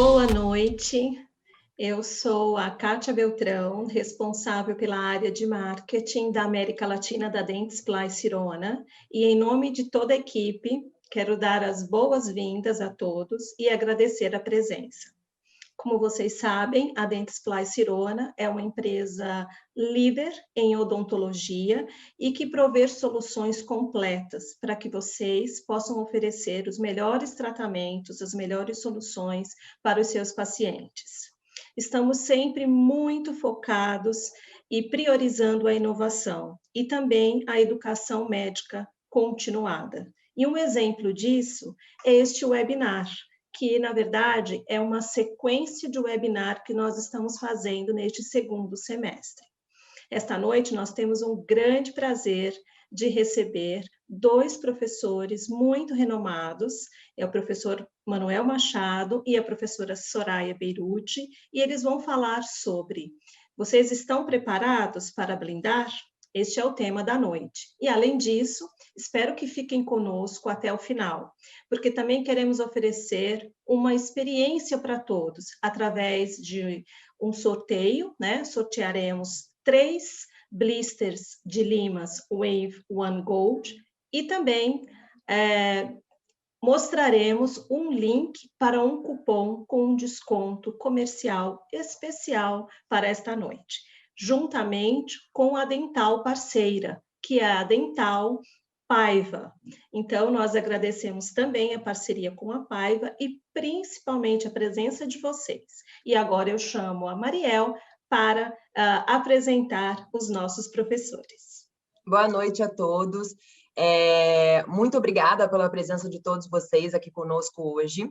Boa noite, eu sou a Kátia Beltrão, responsável pela área de marketing da América Latina da Dentsply Sirona, e em nome de toda a equipe, quero dar as boas-vindas a todos e agradecer a presença. Como vocês sabem, a Dentsply Sirona é uma empresa líder em odontologia e que provê soluções completas para que vocês possam oferecer os melhores tratamentos, as melhores soluções para os seus pacientes. Estamos sempre muito focados e priorizando a inovação e também a educação médica continuada. E um exemplo disso é este webinar, que, na verdade, é uma sequência de webinar que nós estamos fazendo neste segundo semestre. Esta noite, nós temos um grande prazer de receber dois professores muito renomados, é o professor Manuel Machado e a professora Soraya Beirute, e eles vão falar sobre: vocês estão preparados para blindar? Este é o tema da noite. E, além disso, espero que fiquem conosco até o final, porque também queremos oferecer uma experiência para todos, através de um sorteio, né? Sortearemos 3 blisters de limas Wave One Gold e também mostraremos um link para um cupom com um desconto comercial especial para esta noite, juntamente com a Dental parceira, que é a Dental Paiva. Então, nós agradecemos também a parceria com a Paiva e principalmente a presença de vocês. E agora eu chamo a Mariel para apresentar os nossos professores. Boa noite a todos. Muito obrigada pela presença de todos vocês aqui conosco hoje.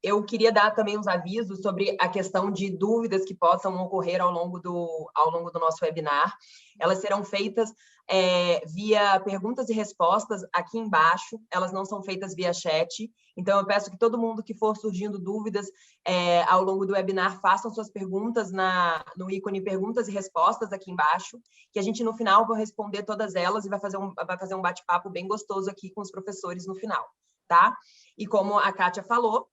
Eu queria dar também uns avisos sobre a questão de dúvidas que possam ocorrer ao longo do nosso webinar. Elas serão feitas via perguntas e respostas aqui embaixo, elas não são feitas via chat, então eu peço que todo mundo que for surgindo dúvidas ao longo do webinar façam suas perguntas no ícone perguntas e respostas aqui embaixo, que a gente no final vai responder todas elas e vai fazer um bate-papo bem gostoso aqui com os professores no final, tá? E como a Kátia falou,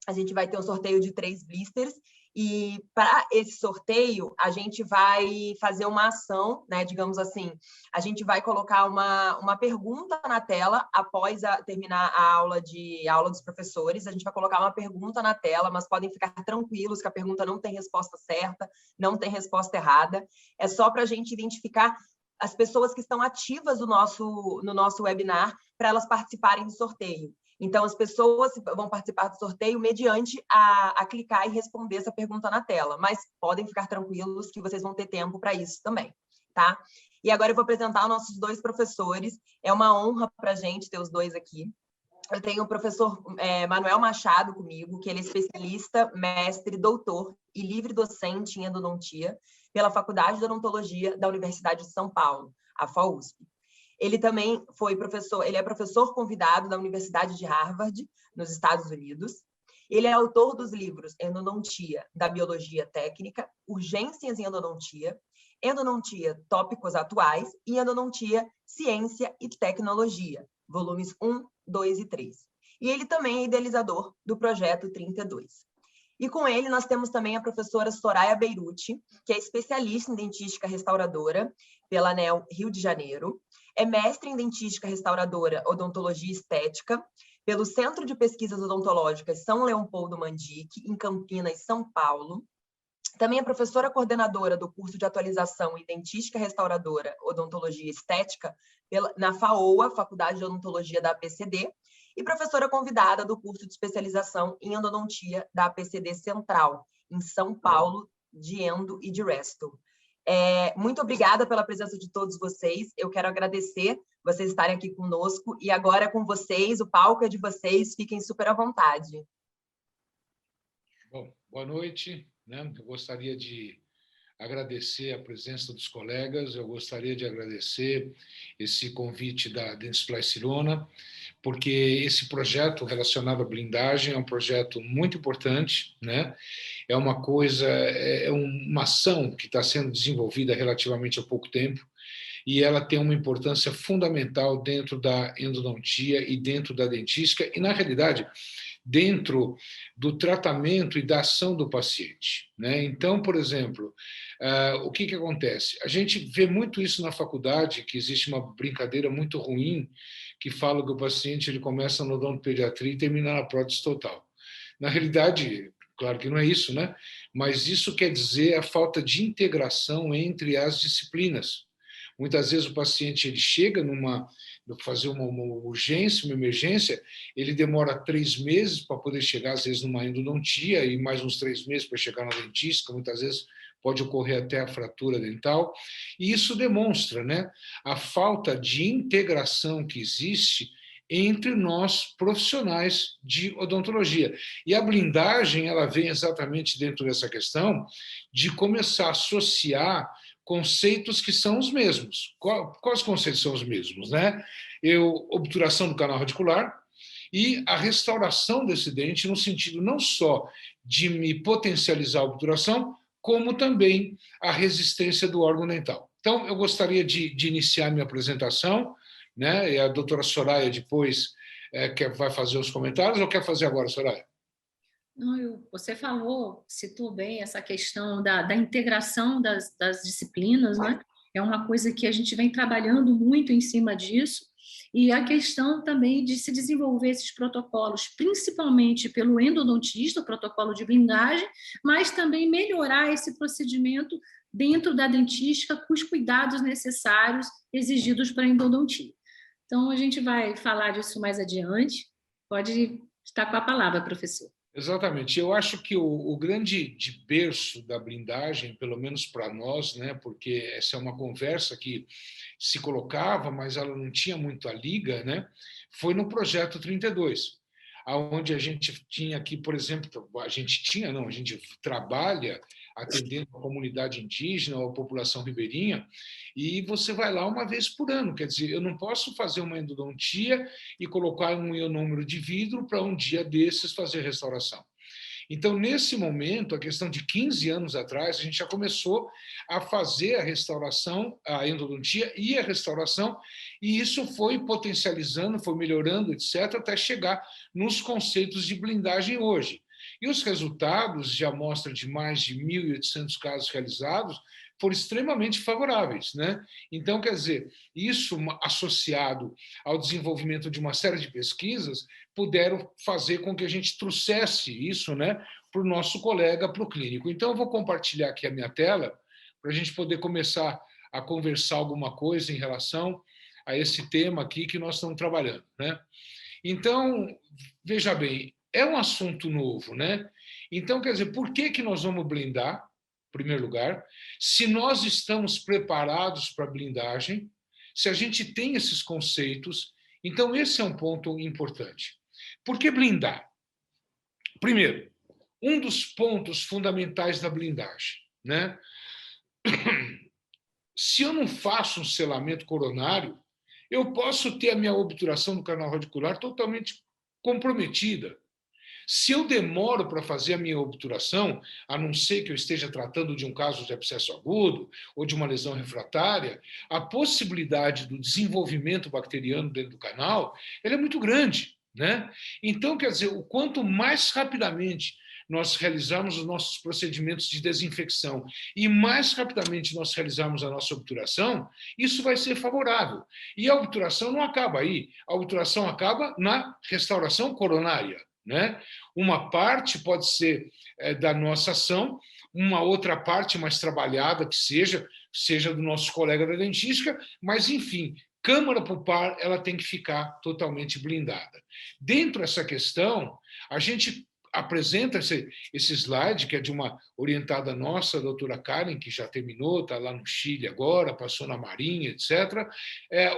a gente vai ter um sorteio de 3 blisters e para esse sorteio a gente vai fazer uma ação, né? Digamos assim, a gente vai colocar uma pergunta na tela após terminar a aula dos professores. A gente vai colocar uma pergunta na tela, mas podem ficar tranquilos que a pergunta não tem resposta certa, não tem resposta errada. É só para a gente identificar as pessoas que estão ativas no nosso webinar para elas participarem do sorteio. Então, as pessoas vão participar do sorteio mediante a clicar e responder essa pergunta na tela, mas podem ficar tranquilos que vocês vão ter tempo para isso também, tá? E agora eu vou apresentar os nossos 2 professores. É uma honra para a gente ter os 2 aqui. Eu tenho o professor Manuel Machado comigo, que ele é especialista, mestre, doutor e livre docente em endodontia pela Faculdade de Odontologia da Universidade de São Paulo, a FAUSP. Ele também ele é professor convidado da Universidade de Harvard, nos Estados Unidos. Ele é autor dos livros Endodontia da Biologia Técnica, Urgências em Endodontia, Endodontia Tópicos Atuais e Endodontia Ciência e Tecnologia, volumes 1, 2 e 3. E ele também é idealizador do Projeto 32. E com ele nós temos também a professora Soraya Beirute, que é especialista em dentística restauradora pela ANEL Rio de Janeiro, é mestre em dentística restauradora, odontologia estética, pelo Centro de Pesquisas Odontológicas São Leopoldo Mandic, em Campinas, São Paulo. Também é professora coordenadora do curso de atualização em dentística restauradora, odontologia estética, na FAOA, Faculdade de Odontologia da APCD, e professora convidada do curso de especialização em endodontia da APCD Central, em São Paulo, de Endo e de Resto. Muito obrigada pela presença de todos vocês. Eu quero agradecer vocês estarem aqui conosco. E agora com vocês, o palco é de vocês. Fiquem super à vontade. Bom, boa noite, né? Eu gostaria de agradecer a presença dos colegas. Eu gostaria de agradecer esse convite da Dentsply Sirona, porque esse projeto relacionado à blindagem é um projeto muito importante, né? É uma ação que está sendo desenvolvida relativamente há pouco tempo e ela tem uma importância fundamental dentro da endodontia e dentro da dentística e, na realidade, dentro do tratamento e da ação do paciente, né? Então, por exemplo, o que acontece? A gente vê muito isso na faculdade, que existe uma brincadeira muito ruim que fala que o paciente ele começa no odontopediatria e termina na prótese total. Na realidade, claro que não é isso, né? Mas isso quer dizer a falta de integração entre as disciplinas. Muitas vezes o paciente ele chega fazer uma urgência, uma emergência, ele demora 3 meses para poder chegar, às vezes, numa endodontia, e mais uns 3 meses para chegar na dentista, muitas vezes pode ocorrer até a fratura dental, e isso demonstra, né, a falta de integração que existe entre nós profissionais de odontologia. E a blindagem, ela vem exatamente dentro dessa questão de começar a associar conceitos que são os mesmos. Quais conceitos são os mesmos, né? Obturação do canal radicular e a restauração desse dente no sentido não só de me potencializar a obturação, como também a resistência do órgão dental. Então, eu gostaria de iniciar minha apresentação, né? E a doutora Soraya depois vai fazer os comentários, ou quer fazer agora, Soraya? Não, você citou bem essa questão da integração das disciplinas, né? É uma coisa que a gente vem trabalhando muito em cima disso, e a questão também de se desenvolver esses protocolos, principalmente pelo endodontista, o protocolo de blindagem, mas também melhorar esse procedimento dentro da dentística com os cuidados necessários exigidos para a endodontia. Então, a gente vai falar disso mais adiante. Pode estar com a palavra, professor. Exatamente. Eu acho que o grande berço da blindagem, pelo menos para nós, né, porque essa é uma conversa que se colocava, mas ela não tinha muito a liga, né, foi no projeto 32, onde a gente tinha aqui, por exemplo, a gente trabalha atendendo a comunidade indígena ou a população ribeirinha, e você vai lá uma vez por ano. Quer dizer, eu não posso fazer uma endodontia e colocar um ionômero de vidro para um dia desses fazer restauração. Então, nesse momento, a questão de 15 anos atrás, a gente já começou a fazer a restauração, a endodontia e a restauração, e isso foi potencializando, foi melhorando, etc., até chegar nos conceitos de blindagem hoje. E os resultados de amostra de mais de 1.800 casos realizados foram extremamente favoráveis, né? Então, quer dizer, isso associado ao desenvolvimento de uma série de pesquisas, puderam fazer com que a gente trouxesse isso, né, para o nosso colega, para o clínico. Então, eu vou compartilhar aqui a minha tela para a gente poder começar a conversar alguma coisa em relação a esse tema aqui que nós estamos trabalhando, né? Então, veja bem, é um assunto novo, né? Então, quer dizer, por que nós vamos blindar, em primeiro lugar, se nós estamos preparados para a blindagem, se a gente tem esses conceitos? Então, esse é um ponto importante. Por que blindar? Primeiro, um dos pontos fundamentais da blindagem, né? Se eu não faço um selamento coronário, eu posso ter a minha obturação do canal radicular totalmente comprometida. Se eu demoro para fazer a minha obturação, a não ser que eu esteja tratando de um caso de abscesso agudo ou de uma lesão refratária, a possibilidade do desenvolvimento bacteriano dentro do canal, ela é muito grande, né? Então, quer dizer, o quanto mais rapidamente nós realizarmos os nossos procedimentos de desinfecção e mais rapidamente nós realizarmos a nossa obturação, isso vai ser favorável. E a obturação não acaba aí, a obturação acaba na restauração coronária, né? Uma parte pode ser da nossa ação, uma outra parte mais trabalhada que seja do nosso colega da dentística, mas, enfim, câmara pulpar ela tem que ficar totalmente blindada. Dentro dessa questão, a gente apresenta esse slide, que é de uma orientada nossa, a doutora Karen, que já terminou, está lá no Chile agora, passou na Marinha, etc.,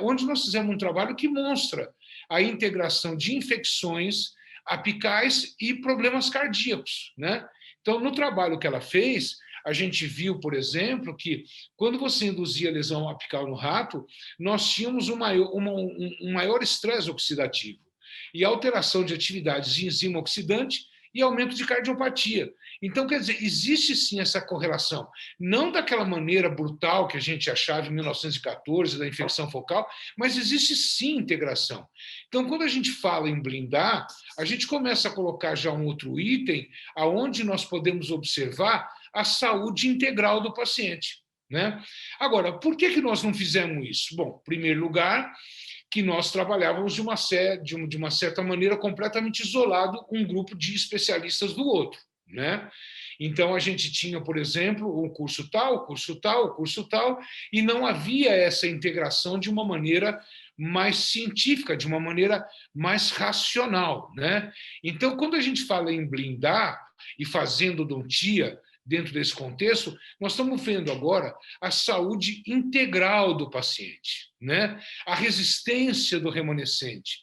onde nós fizemos um trabalho que mostra a integração de infecções apicais e problemas cardíacos, né? Então, no trabalho que ela fez, a gente viu, por exemplo, que quando você induzia lesão apical no rato, nós tínhamos um maior estresse oxidativo e alteração de atividades de enzima oxidante e aumento de cardiopatia. Então, quer dizer, existe sim essa correlação. Não daquela maneira brutal que a gente achava em 1914, da infecção focal, mas existe sim integração. Então, quando a gente fala em blindar, a gente começa a colocar já um outro item aonde nós podemos observar a saúde integral do paciente, né? Agora, por que nós não fizemos isso? Bom, em primeiro lugar, que nós trabalhávamos de uma certa maneira completamente isolado um grupo de especialistas do outro, né? Então, a gente tinha, por exemplo, um curso tal, curso tal, curso tal, e não havia essa integração de uma maneira mais científica, de uma maneira mais racional, né? Então, quando a gente fala em blindar e fazendo odontia dentro desse contexto, nós estamos vendo agora a saúde integral do paciente, né? A resistência do remanescente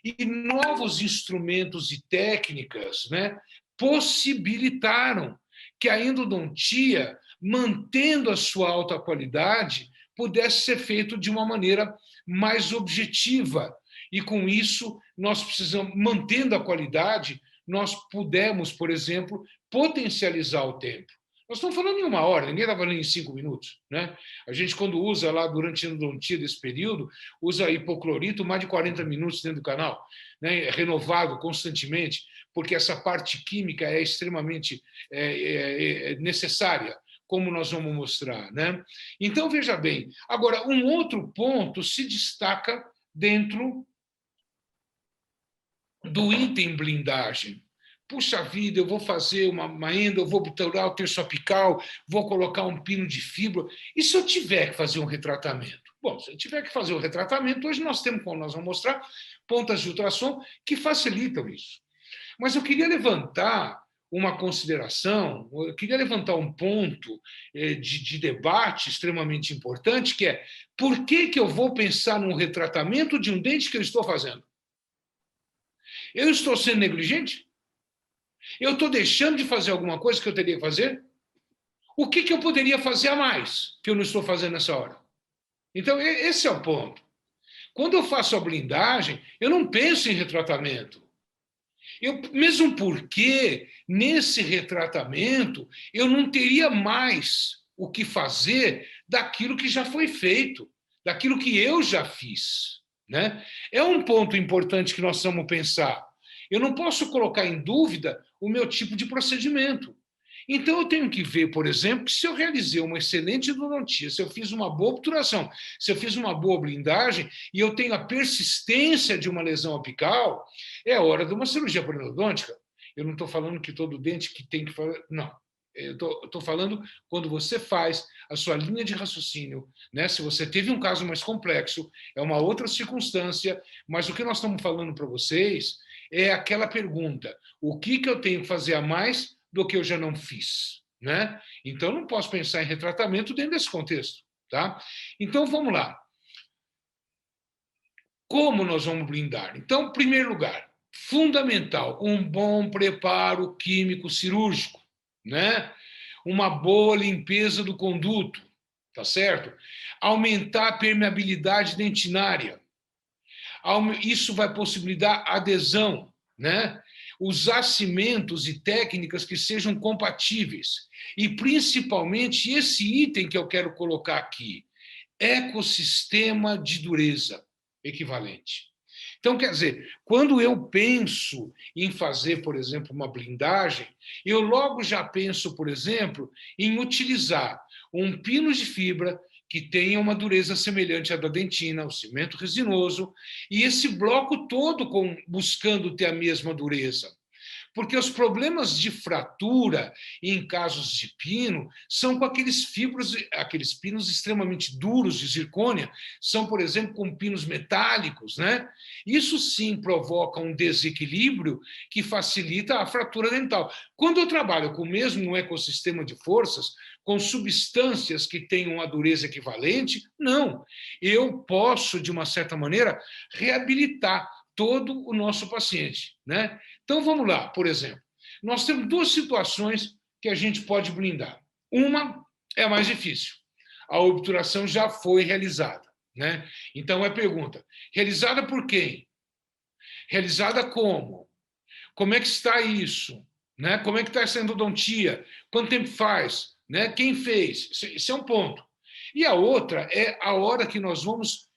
e novos instrumentos e técnicas, né, possibilitaram que a endodontia, mantendo a sua alta qualidade, pudesse ser feito de uma maneira mais objetiva. E com isso, nós precisamos, mantendo a qualidade, nós pudemos, por exemplo, potencializar o tempo. Nós estamos falando em 1 hora, ninguém está falando em 5 minutos, né? A gente, quando usa lá durante a endodontia desse período, usa hipoclorito mais de 40 minutos dentro do canal, né? Renovado constantemente, porque essa parte química é extremamente necessária, como nós vamos mostrar, né? Então, veja bem, agora, um outro ponto se destaca dentro do item blindagem. Puxa vida, eu vou fazer uma endo, eu vou obturar o terço apical, vou colocar um pino de fibra. E se eu tiver que fazer um retratamento? Bom, se eu tiver que fazer o retratamento, hoje nós temos, como nós vamos mostrar, pontas de ultrassom que facilitam isso. Mas eu queria levantar uma consideração, eu queria levantar um ponto de debate extremamente importante, que é por que eu vou pensar num retratamento de um dente que eu estou fazendo? Eu estou sendo negligente? Eu estou deixando de fazer alguma coisa que eu teria que fazer? O que eu poderia fazer a mais que eu não estou fazendo nessa hora? Então, esse é o ponto. Quando eu faço a blindagem, eu não penso em retratamento. Mesmo porque, nesse retratamento, eu não teria mais o que fazer daquilo que já foi feito, daquilo que eu já fiz, né? É um ponto importante que nós vamos pensar. Eu não posso colocar em dúvida o meu tipo de procedimento. Então, eu tenho que ver, por exemplo, que se eu realizei uma excelente endodontia, se eu fiz uma boa obturação, se eu fiz uma boa blindagem e eu tenho a persistência de uma lesão apical, é hora de uma cirurgia periodôntica. Eu não estou falando que todo dente que tem que fazer... Não. Eu estou falando quando você faz a sua linha de raciocínio, né? Se você teve um caso mais complexo, é uma outra circunstância, mas o que nós estamos falando para vocês é aquela pergunta: o que eu tenho que fazer a mais do que eu já não fiz, né? Então, não posso pensar em retratamento dentro desse contexto, tá? Então, vamos lá. Como nós vamos blindar? Então, em primeiro lugar, fundamental, um bom preparo químico cirúrgico, né? Uma boa limpeza do conduto, tá certo? Aumentar a permeabilidade dentinária. Isso vai possibilitar adesão, né? Usar cimentos e técnicas que sejam compatíveis. E, principalmente, esse item que eu quero colocar aqui, ecossistema de dureza equivalente. Então, quer dizer, quando eu penso em fazer, por exemplo, uma blindagem, eu logo já penso, por exemplo, em utilizar um pino de fibra que tenha uma dureza semelhante à da dentina, o cimento resinoso, e esse bloco todo buscando ter a mesma dureza. Porque os problemas de fratura em casos de pino são com aqueles pinos extremamente duros de zircônia, são, por exemplo, com pinos metálicos, né? Isso sim provoca um desequilíbrio que facilita a fratura dental. Quando eu trabalho com o mesmo ecossistema de forças, com substâncias que tenham uma dureza equivalente, não. Eu posso, de uma certa maneira, reabilitar todo o nosso paciente, né? Então, vamos lá, por exemplo. Nós temos 2 situações que a gente pode blindar. Uma é a mais difícil. A obturação já foi realizada, né? Então, é pergunta: realizada por quem? Realizada como? Como é que está isso? né? Como é que está essa endodontia? Quanto tempo faz? Né? Quem fez? Isso é um ponto. E a outra é a hora que nós vamos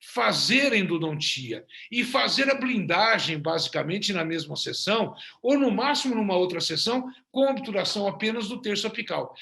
fazer a endodontia e fazer a blindagem, basicamente, na mesma sessão, ou, no máximo, numa outra sessão, com obturação apenas do terço apical.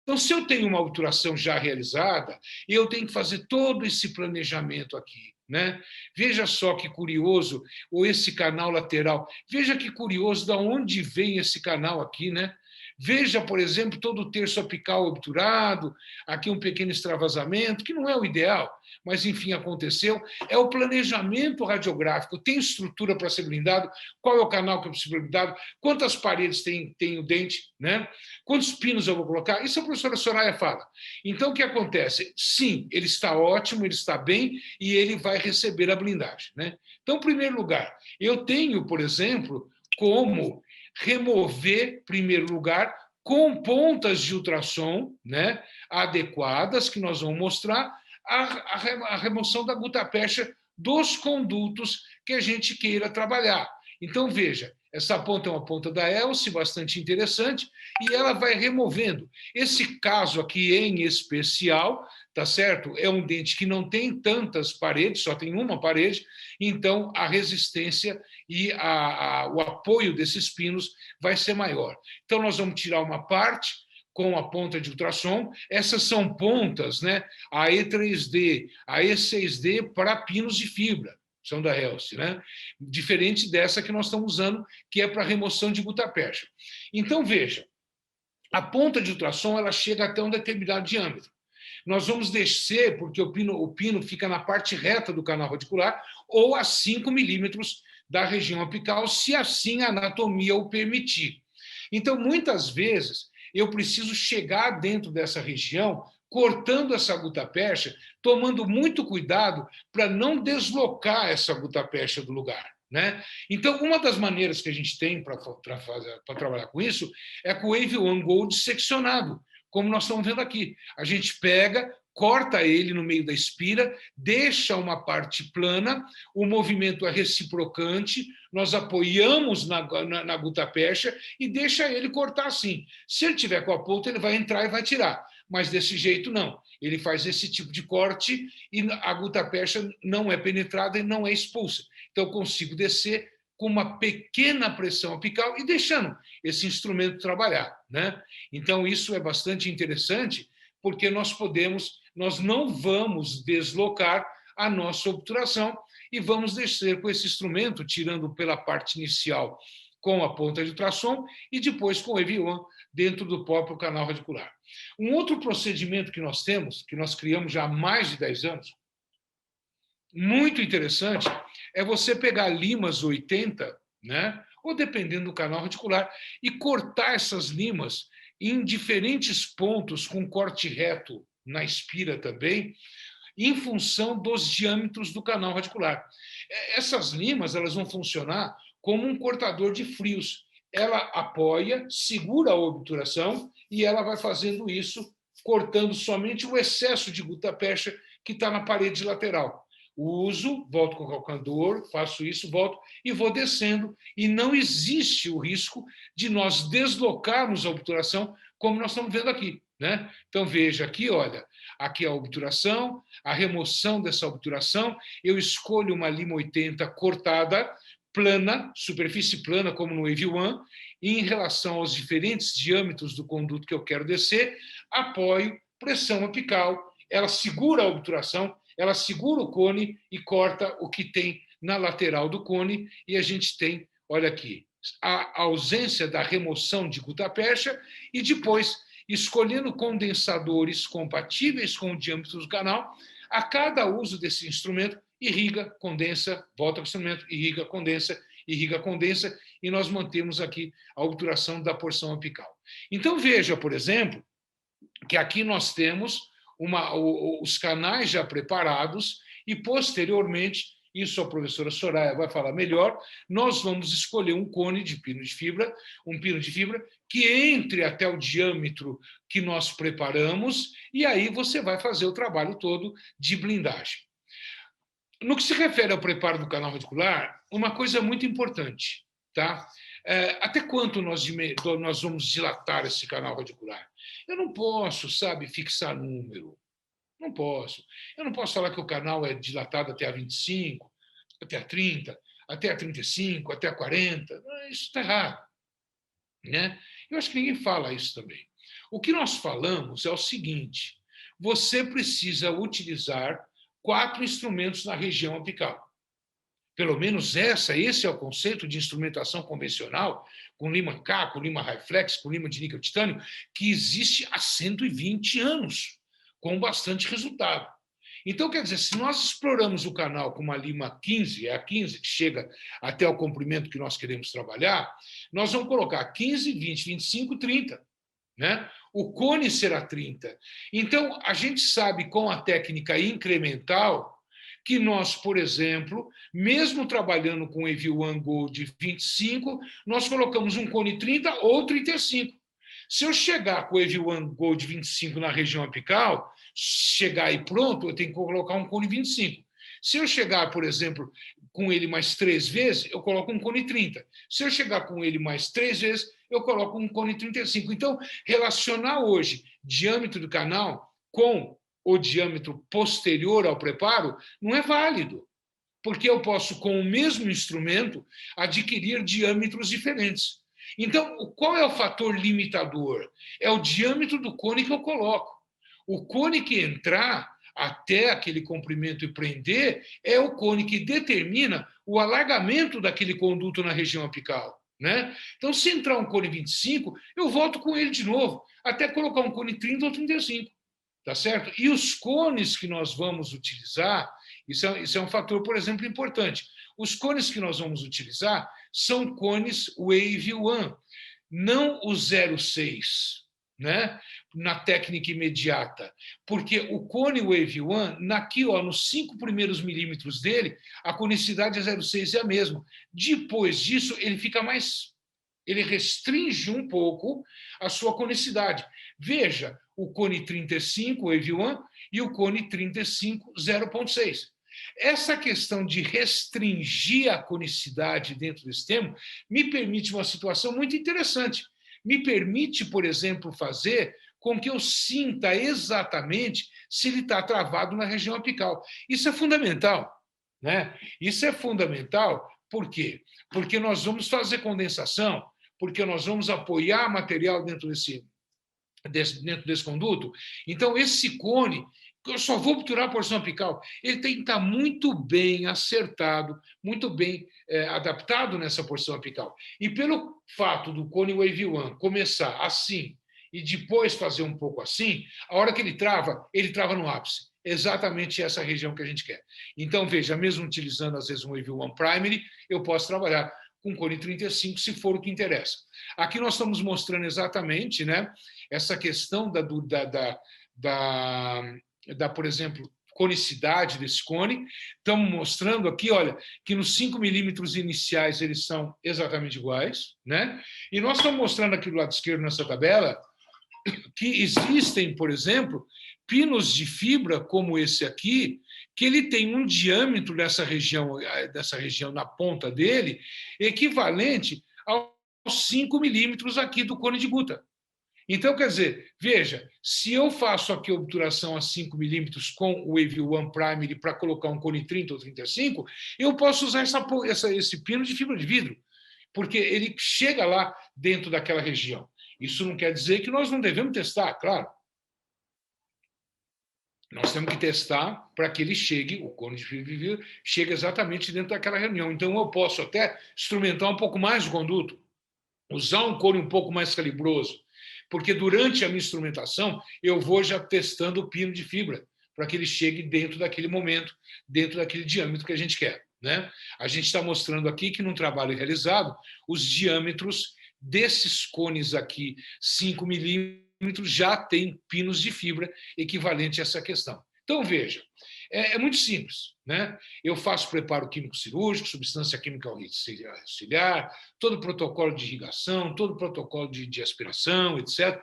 Então, se eu tenho uma obturação já realizada, eu tenho que fazer todo esse planejamento aqui, né? Veja só que curioso, ou esse canal lateral. Veja que curioso de onde vem esse canal aqui, né? Veja, por exemplo, todo o terço apical obturado, aqui um pequeno extravasamento, que não é o ideal, mas, enfim, aconteceu. É o planejamento radiográfico. Tem estrutura para ser blindado? Qual é o canal que é possível blindado? Quantas paredes tem o dente? Né? Quantos pinos eu vou colocar? Isso a professora Soraya fala. Então, o que acontece? Sim, ele está ótimo, ele está bem e ele vai receber a blindagem. Né? Então, em primeiro lugar, eu tenho, por exemplo, como remover, em primeiro lugar, com pontas de ultrassom, né, adequadas, que nós vamos mostrar, a remoção da gutapercha dos condutos que a gente queira trabalhar. Então, veja, essa ponta é uma ponta da Elce, bastante interessante, e ela vai removendo. Esse caso aqui em especial, tá certo? É um dente que não tem tantas paredes, só tem uma parede, então a resistência e o apoio desses pinos vai ser maior. Então, nós vamos tirar uma parte com a ponta de ultrassom. Essas são pontas, né? A E3D, a E6D para pinos de fibra, são da Helce, né? Diferente dessa que nós estamos usando, que é para remoção de gutapercha. Então, veja, a ponta de ultrassom ela chega até um determinado diâmetro. Nós vamos descer, porque o pino fica na parte reta do canal radicular, ou a 5 milímetros da região apical, se assim a anatomia o permitir. Então, muitas vezes, eu preciso chegar dentro dessa região, cortando essa gutapercha, tomando muito cuidado para não deslocar essa gutapercha do lugar. Né? Então, uma das maneiras que a gente tem para trabalhar com isso é com o Wave One Gold seccionado, como nós estamos vendo aqui. A gente pega, corta ele no meio da espira, deixa uma parte plana, o movimento é reciprocante, nós apoiamos na gutapercha e deixa ele cortar assim. Se ele tiver com a ponta, ele vai entrar e vai tirar. Mas desse jeito, não. Ele faz esse tipo de corte e a gutapercha não é penetrada e não é expulsa. Então, eu consigo descer com uma pequena pressão apical e deixando esse instrumento trabalhar. Né? Então, isso é bastante interessante, porque nós não vamos deslocar a nossa obturação e vamos descer com esse instrumento, tirando pela parte inicial com a ponta de ultrassom e depois com o EV1 dentro do próprio canal radicular. Um outro procedimento que nós temos, que nós criamos já há mais de 10 anos, muito interessante, é você pegar limas 80, né, ou dependendo do canal radicular, e cortar essas limas em diferentes pontos com corte reto na espira também, em função dos diâmetros do canal radicular. Essas limas elas vão funcionar como um cortador de frios. Ela apoia, segura a obturação e ela vai fazendo isso, cortando somente o excesso de gutapercha que está na parede lateral. Uso, volto com o calcador, faço isso, volto e vou descendo. E não existe o risco de nós deslocarmos a obturação, como nós estamos vendo aqui. Né? Então, veja aqui, olha, aqui a obturação, a remoção dessa obturação, eu escolho uma lima 80 cortada, plana, superfície plana, como no Wave One, e em relação aos diferentes diâmetros do conduto que eu quero descer, apoio, pressão apical, ela segura a obturação, ela segura o cone e corta o que tem na lateral do cone, e a gente tem, olha aqui, a ausência da remoção de gutapercha, e depois, escolhendo condensadores compatíveis com o diâmetro do canal, a cada uso desse instrumento, irriga, condensa, volta para o instrumento, irriga, condensa, e nós mantemos aqui a obturação da porção apical. Então, veja, por exemplo, que aqui nós temos os canais já preparados e, posteriormente, isso a professora Soraya vai falar melhor, nós vamos escolher um cone de pino de fibra, um pino de fibra que entre até o diâmetro que nós preparamos, e aí você vai fazer o trabalho todo de blindagem. No que se refere ao preparo do canal radicular, uma coisa muito importante, tá? Até quanto nós vamos dilatar esse canal radicular? Eu não posso, sabe, fixar número. Não posso. Eu não posso falar que o canal é dilatado até a 25, até a 30, até a 35, até a 40. Isso está errado. Né? Eu acho que ninguém fala isso também. O que nós falamos é o seguinte: você precisa utilizar 4 instrumentos na região apical. Pelo menos esse é o conceito de instrumentação convencional, com Lyman K, com Lyman Hi-Flex, com Lyman de níquel titânio, que existe há 120 anos, com bastante resultado. Então, quer dizer, se nós exploramos o canal com uma lima 15, é a 15 que chega até o comprimento que nós queremos trabalhar, nós vamos colocar 15, 20, 25, 30. Né? O cone será 30. Então, a gente sabe com a técnica incremental que nós, por exemplo, mesmo trabalhando com EV1 Gold 25, nós colocamos um cone 30 ou 35. Se eu chegar com o EV1 Gold 25 na região apical, chegar e pronto, eu tenho que colocar um cone 25. Se eu chegar, por exemplo, com ele mais 3 vezes, eu coloco um cone 30. Se eu chegar com ele mais 3 vezes, eu coloco um cone 35. Então, relacionar hoje diâmetro do canal com o diâmetro posterior ao preparo não é válido, porque eu posso, com o mesmo instrumento, adquirir diâmetros diferentes. Então, qual é o fator limitador? É o diâmetro do cone que eu coloco. O cone que entrar até aquele comprimento e prender é o cone que determina o alargamento daquele conduto na região apical. Né? Então, se entrar um cone 25, eu volto com ele de novo, até colocar um cone 30 ou 35. Tá certo? E os cones que nós vamos utilizar, isso é um fator, por exemplo, importante. Os cones que nós vamos utilizar são cones Wave One, não o 0,6, né? Na técnica imediata. Porque o cone Wave One, aqui, ó, nos 5 primeiros milímetros dele, a conicidade é 0,6 é a mesma. Depois disso, ele fica mais... Ele restringe um pouco a sua conicidade. Veja, o cone 35, o EV1, e o cone 35, 0,6. Essa questão de restringir a conicidade dentro desse termo me permite uma situação muito interessante. Me permite, por exemplo, fazer com que eu sinta exatamente se ele está travado na região apical. Isso é fundamental. Né? Isso é fundamental, por quê? Porque nós vamos fazer condensação, porque nós vamos apoiar material dentro desse conduto. Então, esse cone, eu só vou obturar a porção apical, ele tem que estar muito bem acertado, muito bem adaptado nessa porção apical. E pelo fato do cone Wave One começar assim e depois fazer um pouco assim, a hora que ele trava no ápice. Exatamente essa região que a gente quer. Então, veja, mesmo utilizando, às vezes, um Wave One Primary, eu posso trabalhar com cone 35, se for o que interessa. Aqui nós estamos mostrando exatamente, né, essa questão por exemplo, conicidade desse cone. Estamos mostrando aqui, olha, que nos 5 milímetros iniciais eles são exatamente iguais, né? E nós estamos mostrando aqui do lado esquerdo nessa tabela que existem, por exemplo, pinos de fibra como esse aqui, que ele tem um diâmetro dessa região na ponta dele, equivalente aos 5 milímetros aqui do cone de Guta. Então, quer dizer, veja, se eu faço aqui a obturação a 5 milímetros com o Wave One Primary para colocar um cone 30 ou 35, eu posso usar esse pino de fibra de vidro, porque ele chega lá dentro daquela região. Isso não quer dizer que nós não devemos testar, claro. Nós temos que testar para que ele chegue, o cone de fibra de vidro, chegue exatamente dentro daquela região. Então, eu posso até instrumentar um pouco mais o conduto, usar um cone um pouco mais calibroso, porque durante a minha instrumentação eu vou já testando o pino de fibra, para que ele chegue dentro daquele momento, dentro daquele diâmetro que a gente quer. Né? A gente está mostrando aqui que, num trabalho realizado, os diâmetros desses cones aqui, 5 milímetros, já tem pinos de fibra equivalente a essa questão. Então, veja, é muito simples. Né? Eu faço preparo químico cirúrgico, substância química auxiliar, todo o protocolo de irrigação, todo o protocolo de aspiração, etc.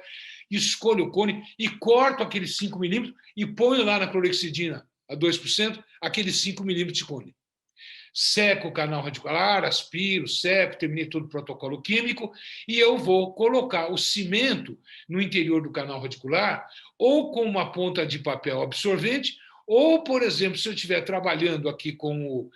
Escolho o cone e corto aqueles 5 milímetros e ponho lá na clorexidina a 2%, aqueles 5 milímetros de cone. seco o canal radicular, aspiro, seco, terminei todo o protocolo químico, e eu vou colocar o cimento no interior do canal radicular, ou com uma ponta de papel absorvente, ou, por exemplo, se eu estiver trabalhando aqui com,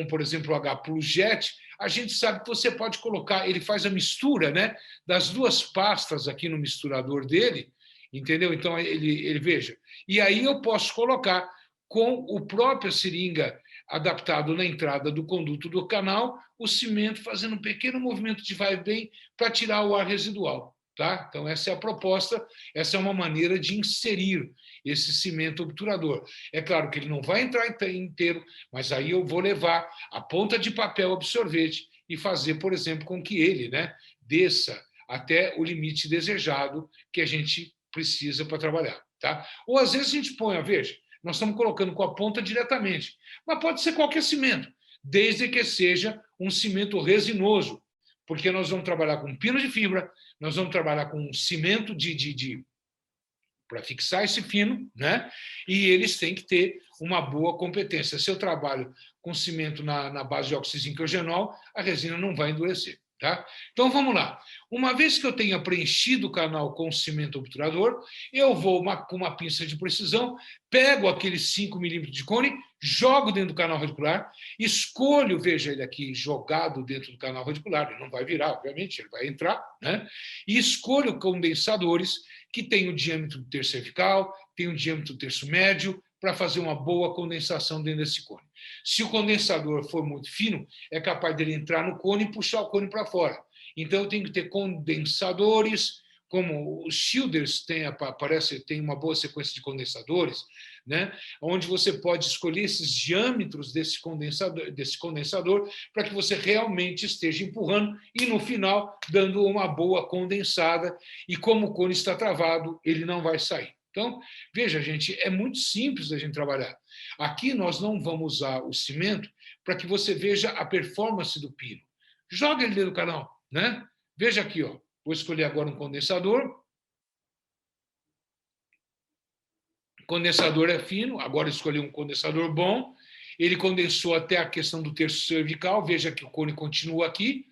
por exemplo, o H-Plus-Jet, a gente sabe que você pode colocar, ele faz a mistura, né, das duas pastas aqui no misturador dele, entendeu? Então, ele veja. E aí eu posso colocar com o próprio seringa adaptado na entrada do conduto do canal, o cimento fazendo um pequeno movimento de vai e vem para tirar o ar residual. Tá? Então, essa é a proposta, essa é uma maneira de inserir esse cimento obturador. É claro que ele não vai entrar inteiro, mas aí eu vou levar a ponta de papel absorvente e fazer, por exemplo, com que ele, né, desça até o limite desejado que a gente precisa para trabalhar. Tá? Ou às vezes a gente põe, veja, nós estamos colocando com a ponta diretamente, mas pode ser qualquer cimento, desde que seja um cimento resinoso, porque nós vamos trabalhar com pino de fibra, nós vamos trabalhar com cimento para fixar esse fino, né? E eles têm que ter uma boa competência. Se eu trabalho com cimento na base de oxizinquiogenol, a resina não vai endurecer. Tá? Então, vamos lá. Uma vez que eu tenha preenchido o canal com cimento obturador, eu vou com uma pinça de precisão, pego aqueles 5 milímetros de cone, jogo dentro do canal radicular, escolho, veja ele aqui jogado dentro do canal radicular, ele não vai virar, obviamente, ele vai entrar, né? E escolho condensadores que têm o diâmetro do terço cervical, tem o diâmetro do terço médio, para fazer uma boa condensação dentro desse cone. Se o condensador for muito fino, é capaz dele entrar no cone e puxar o cone para fora. Então, eu tenho que ter condensadores, como os Childers tem uma boa sequência de condensadores, né? Onde você pode escolher esses diâmetros desse condensador para que você realmente esteja empurrando e, no final, dando uma boa condensada. E como o cone está travado, ele não vai sair. Então, veja, gente, é muito simples a gente trabalhar. Aqui nós não vamos usar o cimento para que você veja a performance do pino. Joga ele dentro do canal, né? Veja aqui, ó. Vou escolher agora um condensador. O condensador é fino, agora escolhi um condensador bom. Ele condensou até a questão do terço cervical. Veja que o cone continua aqui,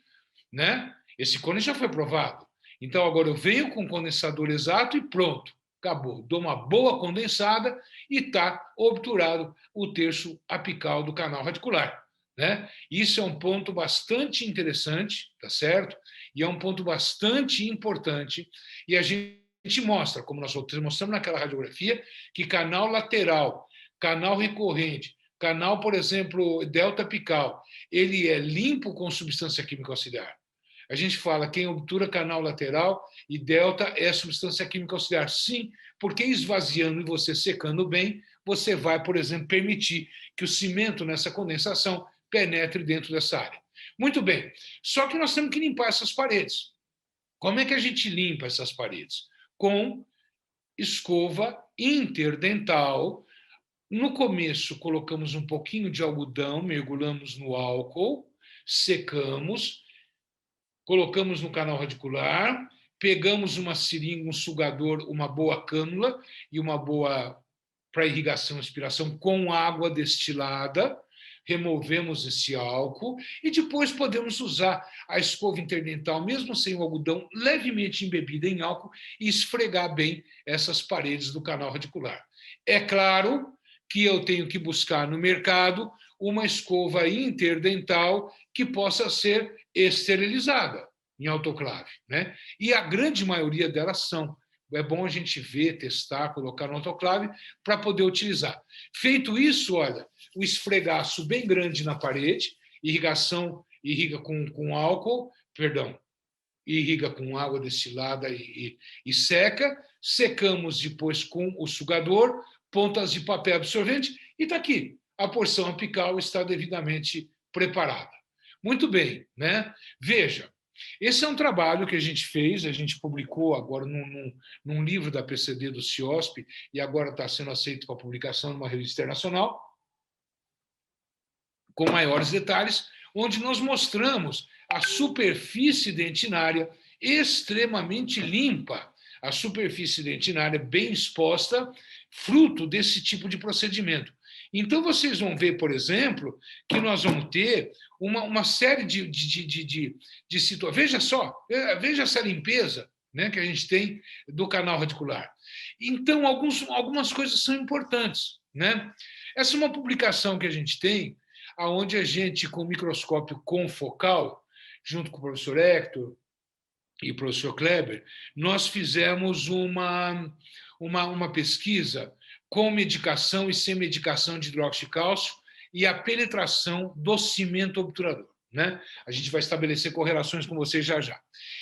né? Esse cone já foi provado. Então, agora eu venho com o condensador exato e pronto. Acabou. Dou uma boa condensada e está obturado o terço apical do canal radicular. Né? Isso é um ponto bastante interessante, tá certo? E é um ponto bastante importante. E a gente mostra, como nós mostramos naquela radiografia, que canal lateral, canal recorrente, canal, por exemplo, delta apical, ele é limpo com substância química auxiliar. A gente fala quem obtura canal lateral e delta é substância química auxiliar. Sim, porque esvaziando e você secando bem, você vai, por exemplo, permitir que o cimento nessa condensação penetre dentro dessa área. Muito bem, só que nós temos que limpar essas paredes. Como é que a gente limpa essas paredes? Com escova interdental. No começo, colocamos um pouquinho de algodão, mergulhamos no álcool, secamos, colocamos no canal radicular, pegamos uma seringa, um sugador, uma boa cânula e uma boa para irrigação e aspiração com água destilada, removemos esse álcool e depois podemos usar a escova interdental, mesmo sem o algodão, levemente embebida em álcool e esfregar bem essas paredes do canal radicular. É claro que eu tenho que buscar no mercado uma escova interdental que possa ser esterilizada em autoclave, né? E a grande maioria delas são. É bom a gente ver, testar, colocar no autoclave para poder utilizar. Feito isso, olha, o esfregaço bem grande na parede, irrigação, irriga com álcool, perdão, irriga com água destilada e seca, secamos depois com o sugador, pontas de papel absorvente e está aqui. A porção apical está devidamente preparada. Muito bem, né? Veja, esse é um trabalho que a gente fez, a gente publicou agora num livro da PCD do CIOSP e agora está sendo aceito para publicação numa revista internacional, com maiores detalhes, onde nós mostramos a superfície dentinária extremamente limpa, a superfície dentinária bem exposta, fruto desse tipo de procedimento. Então, vocês vão ver, por exemplo, que nós vamos ter uma série de situações. Veja só, veja essa limpeza, né, que a gente tem do canal radicular. Então, algumas coisas são importantes, né? Essa é uma publicação que a gente tem, onde a gente, com o microscópio confocal, junto com o professor Hector e o professor Kleber, nós fizemos uma pesquisa com medicação e sem medicação de hidróxido de cálcio e a penetração do cimento obturador, né? A gente vai estabelecer correlações com vocês já já.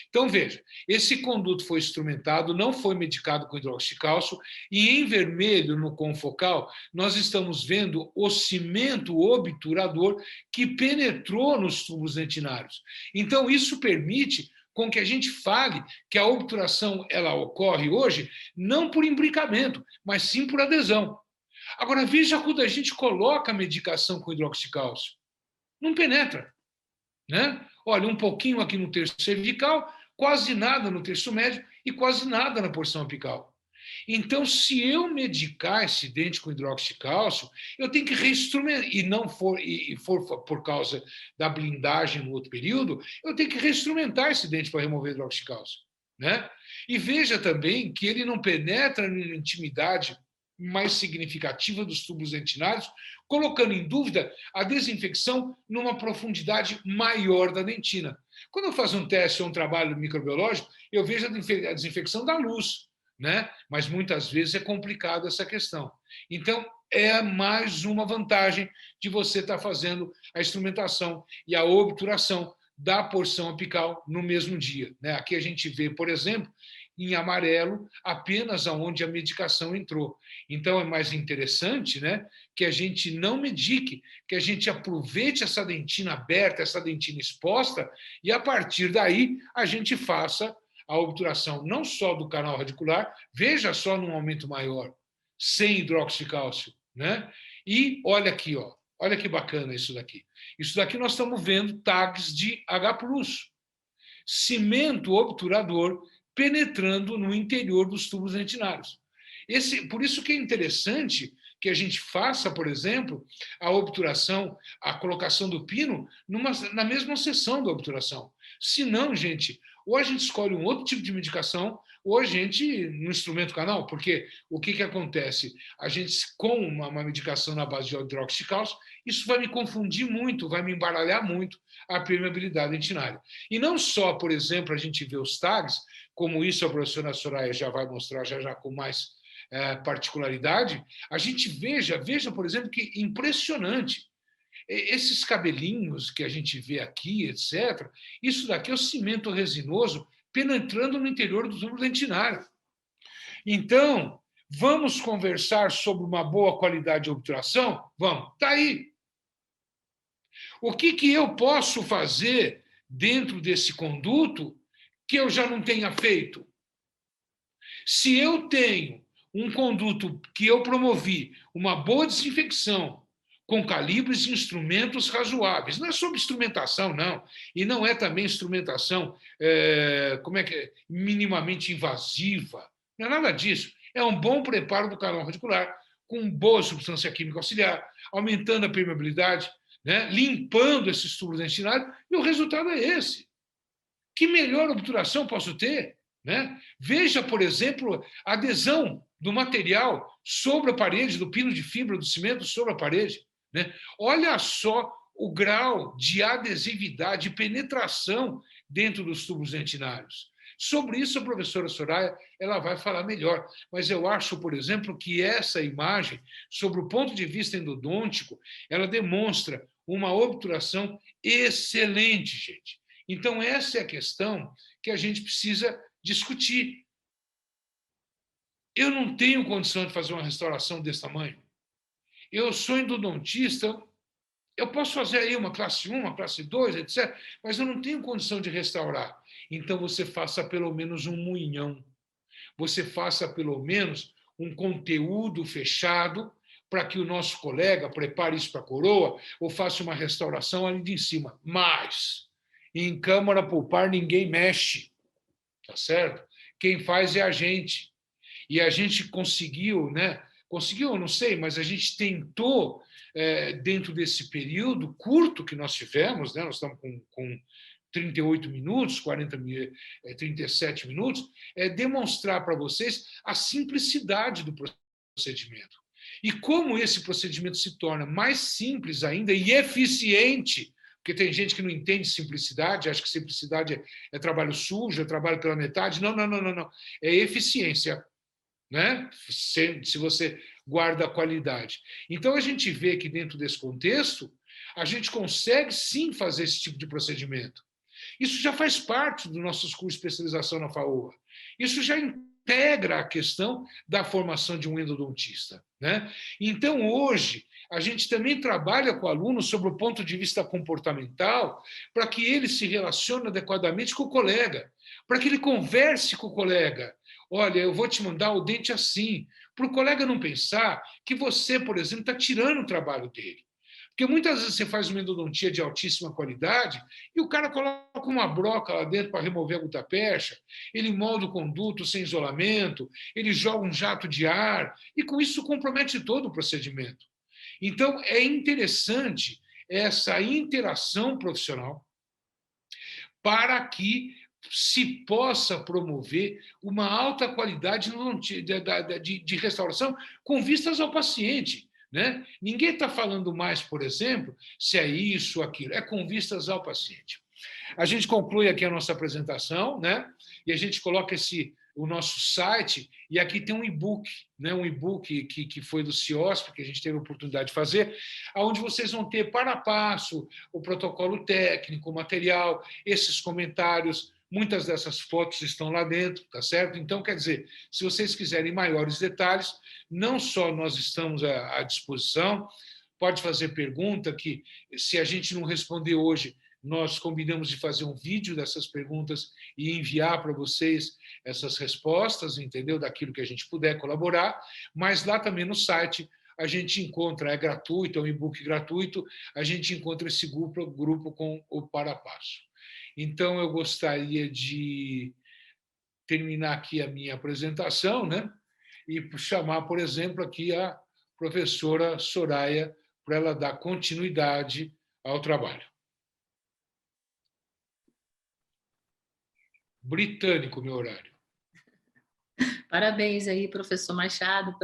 Então, veja, esse conduto foi instrumentado, não foi medicado com hidróxido de cálcio, e em vermelho, no confocal, nós estamos vendo o cimento obturador que penetrou nos tubos dentinários. Então, isso permite com que a gente fale que a obturação ela ocorre hoje não por imbricamento, mas sim por adesão. Agora, veja quando a gente coloca a medicação com hidróxido de cálcio. Não penetra, né? Olha, um pouquinho aqui no terço cervical, quase nada no terço médio e quase nada na porção apical. Então, se eu medicar esse dente com hidróxido de cálcio, eu tenho que reinstrumentar, e for por causa da blindagem no outro período, eu tenho que reinstrumentar esse dente para remover hidróxido de cálcio, né? E veja também que ele não penetra na intimidade mais significativa dos tubos dentinários, colocando em dúvida a desinfecção numa profundidade maior da dentina. Quando eu faço um teste ou um trabalho microbiológico, eu vejo a desinfecção da luz, né? Mas muitas vezes é complicado essa questão. Então, é mais uma vantagem de você estar fazendo a instrumentação e a obturação da porção apical no mesmo dia, né? Aqui a gente vê, por exemplo, em amarelo, apenas aonde a medicação entrou. Então, é mais interessante, né, que a gente não medique, que a gente aproveite essa dentina aberta, essa dentina exposta, e, a partir daí, a gente faça a obturação não só do canal radicular, veja só num aumento maior, sem hidróxido de cálcio, né? E olha aqui, ó, olha que bacana isso daqui. Isso daqui nós estamos vendo tags de H+, cimento obturador penetrando no interior dos tubos dentinários. Por isso que é interessante que a gente faça, por exemplo, a obturação, a colocação do pino na mesma sessão da obturação. Se não, gente, ou a gente escolhe um outro tipo de medicação, ou a gente, no instrumento canal, porque o que acontece? A gente, com uma medicação na base de hidróxido de cálcio, isso vai me confundir muito, vai me embaralhar muito a permeabilidade dentinária. E não só, por exemplo, a gente vê os tags, como isso a professora Soraya já vai mostrar já com mais particularidade, a gente veja, por exemplo, que impressionante. Esses cabelinhos que a gente vê aqui, etc., isso daqui é o cimento resinoso penetrando no interior do tubo dentinário. Então, vamos conversar sobre uma boa qualidade de obturação? Vamos, está aí. O que eu posso fazer dentro desse conduto que eu já não tenha feito? Se eu tenho um conduto que eu promovi, uma boa desinfecção, com calibres e instrumentos razoáveis. Não é sobre instrumentação, não. E não é também instrumentação minimamente invasiva. Não é nada disso. É um bom preparo do canal radicular, com boa substância química auxiliar, aumentando a permeabilidade, né? Limpando esses tubos dentinários, e o resultado é esse. Que melhor obturação posso ter? Né? Veja, por exemplo, a adesão do material sobre a parede, do pino de fibra do cimento sobre a parede. Né? Olha só o grau de adesividade e penetração dentro dos tubos dentinários. Sobre isso, a professora Soraya ela vai falar melhor, mas eu acho, por exemplo, que essa imagem, sobre o ponto de vista endodôntico, ela demonstra uma obturação excelente, gente. Então, essa é a questão que a gente precisa discutir. Eu não tenho condição de fazer uma restauração desse tamanho. Eu sou endodontista, eu posso fazer aí uma classe 1, uma classe 2, etc., mas eu não tenho condição de restaurar. Então, você faça pelo menos um moinhão. Você faça pelo menos um conteúdo fechado para que o nosso colega prepare isso para a coroa ou faça uma restauração ali de cima. Mas, em câmara pulpar, ninguém mexe. Tá certo? Quem faz é a gente. E a gente conseguiu, né, Conseguiu? Eu não sei, mas a gente tentou, dentro desse período curto que nós tivemos, né? Nós estamos com 38 minutos, 37 minutos, demonstrar para vocês a simplicidade do procedimento. E como esse procedimento se torna mais simples ainda e eficiente, porque tem gente que não entende simplicidade, acha que simplicidade é trabalho sujo, é trabalho pela metade. Não, não, não, não, não. É eficiência, né? Se você guarda a qualidade. Então, a gente vê que dentro desse contexto, a gente consegue sim fazer esse tipo de procedimento. Isso já faz parte dos nossos cursos de especialização na FAOA. Isso já integra a questão da formação de um endodontista, né? Então, hoje, a gente também trabalha com o aluno sobre o ponto de vista comportamental para que ele se relacione adequadamente com o colega, para que ele converse com o colega. Olha, eu vou te mandar o dente assim, para o colega não pensar que você, por exemplo, está tirando o trabalho dele. Porque muitas vezes você faz uma endodontia de altíssima qualidade e o cara coloca uma broca lá dentro para remover a gutapercha, ele molda o conduto sem isolamento, ele joga um jato de ar e com isso compromete todo o procedimento. Então, é interessante essa interação profissional para que se possa promover uma alta qualidade de restauração com vistas ao paciente. Né? Ninguém está falando mais, por exemplo, se é isso ou aquilo, é com vistas ao paciente. A gente conclui aqui a nossa apresentação, né? E a gente coloca o nosso site, e aqui tem um e-book, né? Um e-book que foi do CIOSP, que a gente teve a oportunidade de fazer, onde vocês vão ter passo a passo o protocolo técnico, o material, esses comentários. Muitas dessas fotos estão lá dentro, tá certo? Então, quer dizer, se vocês quiserem maiores detalhes, não só nós estamos à disposição, pode fazer pergunta, que se a gente não responder hoje, nós combinamos de fazer um vídeo dessas perguntas e enviar para vocês essas respostas, entendeu? Daquilo que a gente puder colaborar, mas lá também no site a gente encontra, é gratuito, é um e-book gratuito, a gente encontra esse grupo com o passo a passo. Então, eu gostaria de terminar aqui a minha apresentação, né? E chamar, por exemplo, aqui a professora Soraya para ela dar continuidade ao trabalho. Britânico, meu horário. Parabéns aí, professor Machado,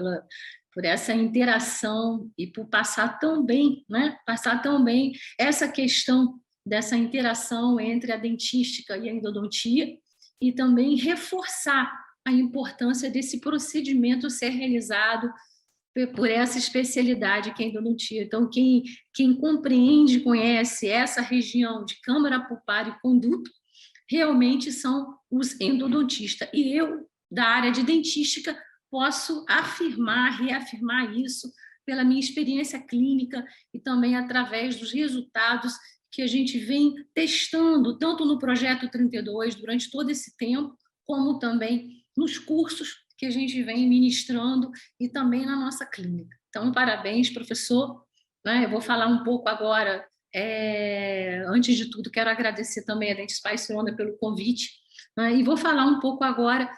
por essa interação e por passar tão bem, né? Passar tão bem essa questão dessa interação entre a dentística e a endodontia e também reforçar a importância desse procedimento ser realizado por essa especialidade que é a endodontia. Então, quem compreende, conhece essa região de câmara pulpar e conduto, realmente são os endodontistas. E eu, da área de dentística, posso afirmar, reafirmar isso pela minha experiência clínica e também através dos resultados que a gente vem testando, tanto no Projeto 32, durante todo esse tempo, como também nos cursos que a gente vem ministrando e também na nossa clínica. Então, parabéns, professor. Eu vou falar um pouco agora, antes de tudo, quero agradecer também a Dentsply Sirona pelo convite, e vou falar um pouco agora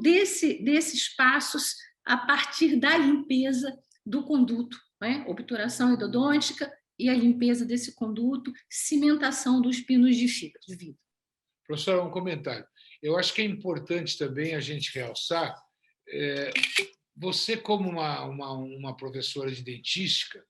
desses passos a partir da limpeza do conduto, obturação endodôntica e a limpeza desse conduto, cimentação dos pinos de vidro. Professora, um comentário. Eu acho que é importante também a gente realçar, você como uma professora de dentística